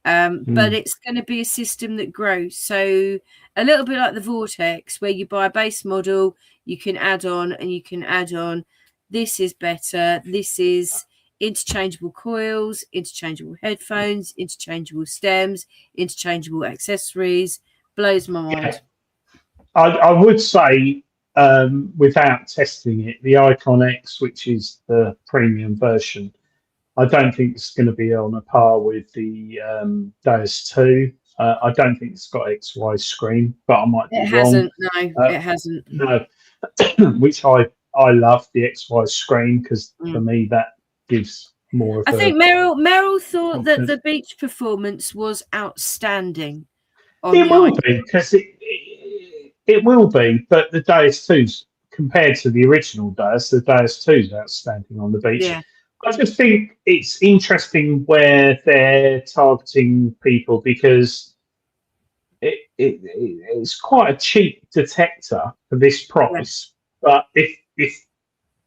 But it's going to be a system that grows. So a little bit like the Vortex, where you buy a base model, you can add on and you can add on. This is better. This is interchangeable coils, interchangeable headphones, interchangeable stems, interchangeable accessories. Blows my mind. I would say, without testing it, the Icon X, which is the premium version, I don't think it's going to be on a par with the Deus 2. I don't think it's got XY screen, but I might be wrong. It hasn't. No, which I love the XY screen, because for me that gives more of I think Meryl thought that the beach performance was outstanding. It will be, because it will be, but the Deus 2's, compared to the original Deus, the Deus 2's outstanding on the beach. Yeah. I just think it's interesting where they're targeting people, because it's quite a cheap detector for this price. Yeah. But if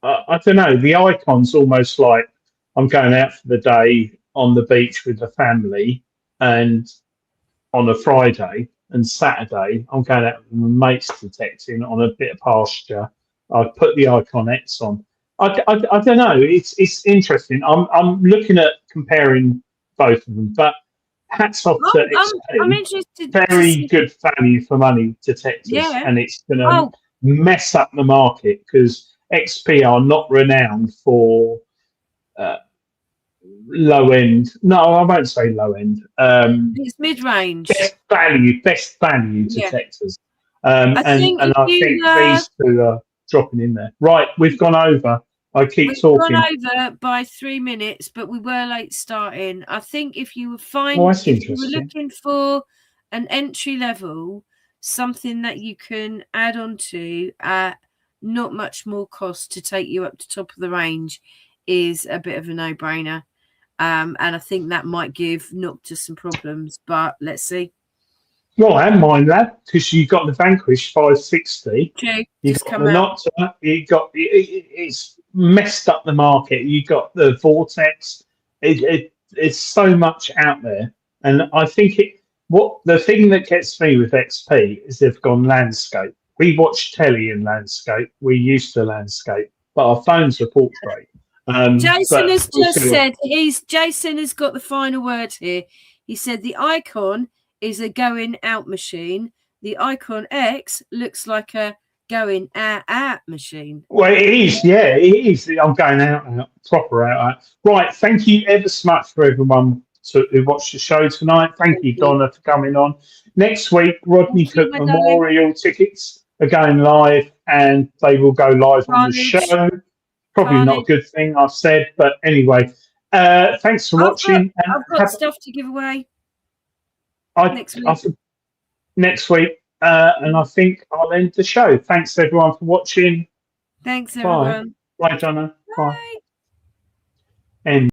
I don't know, the Icon's almost like I'm going out for the day on the beach with the family, and on a Friday and Saturday I'm going out with my mates detecting on a bit of pasture. I put the Icon X on. I don't know. It's interesting. I'm looking at comparing both of them, but hats off to XP. I'm interested. Very good value for money detectors, and it's going to mess up the market, because XP are not renowned for low end. No, I won't say low end. It's mid range. Best value detectors. I think these two are dropping in there. Right, we've gone over. We've gone over by 3 minutes, but we were late starting. I think if you were looking for an entry level, something that you can add on to at not much more cost to take you up to top of the range, is a bit of a no-brainer. And I think that might give Nocta some problems, but let's see. Well, I don't mind that, because you got the Vanquish 560. True. You got the Nocta. It's messed up the market. You got the Vortex. It's so much out there, and I think the thing that gets me with XP is they've gone landscape. We watch telly in landscape. We used to landscape, but our phones are portrait. Jason has just said Jason has got the final word here. He said the Icon is a going out machine. The Icon X looks like a going out machine. Well, it is, yeah, it is. I'm going out, proper out. Right, thank you ever so much for everyone who watched the show tonight. Thank you, Donna, for coming on. Next week, Rodney Cook Memorial tickets are going live, and they will go live on the show. Probably not a good thing I've said, but anyway, thanks for watching. I've got stuff to give away next week. And I think I'll end the show. Thanks everyone for watching. Thanks everyone. Bye, Donna. Bye. End.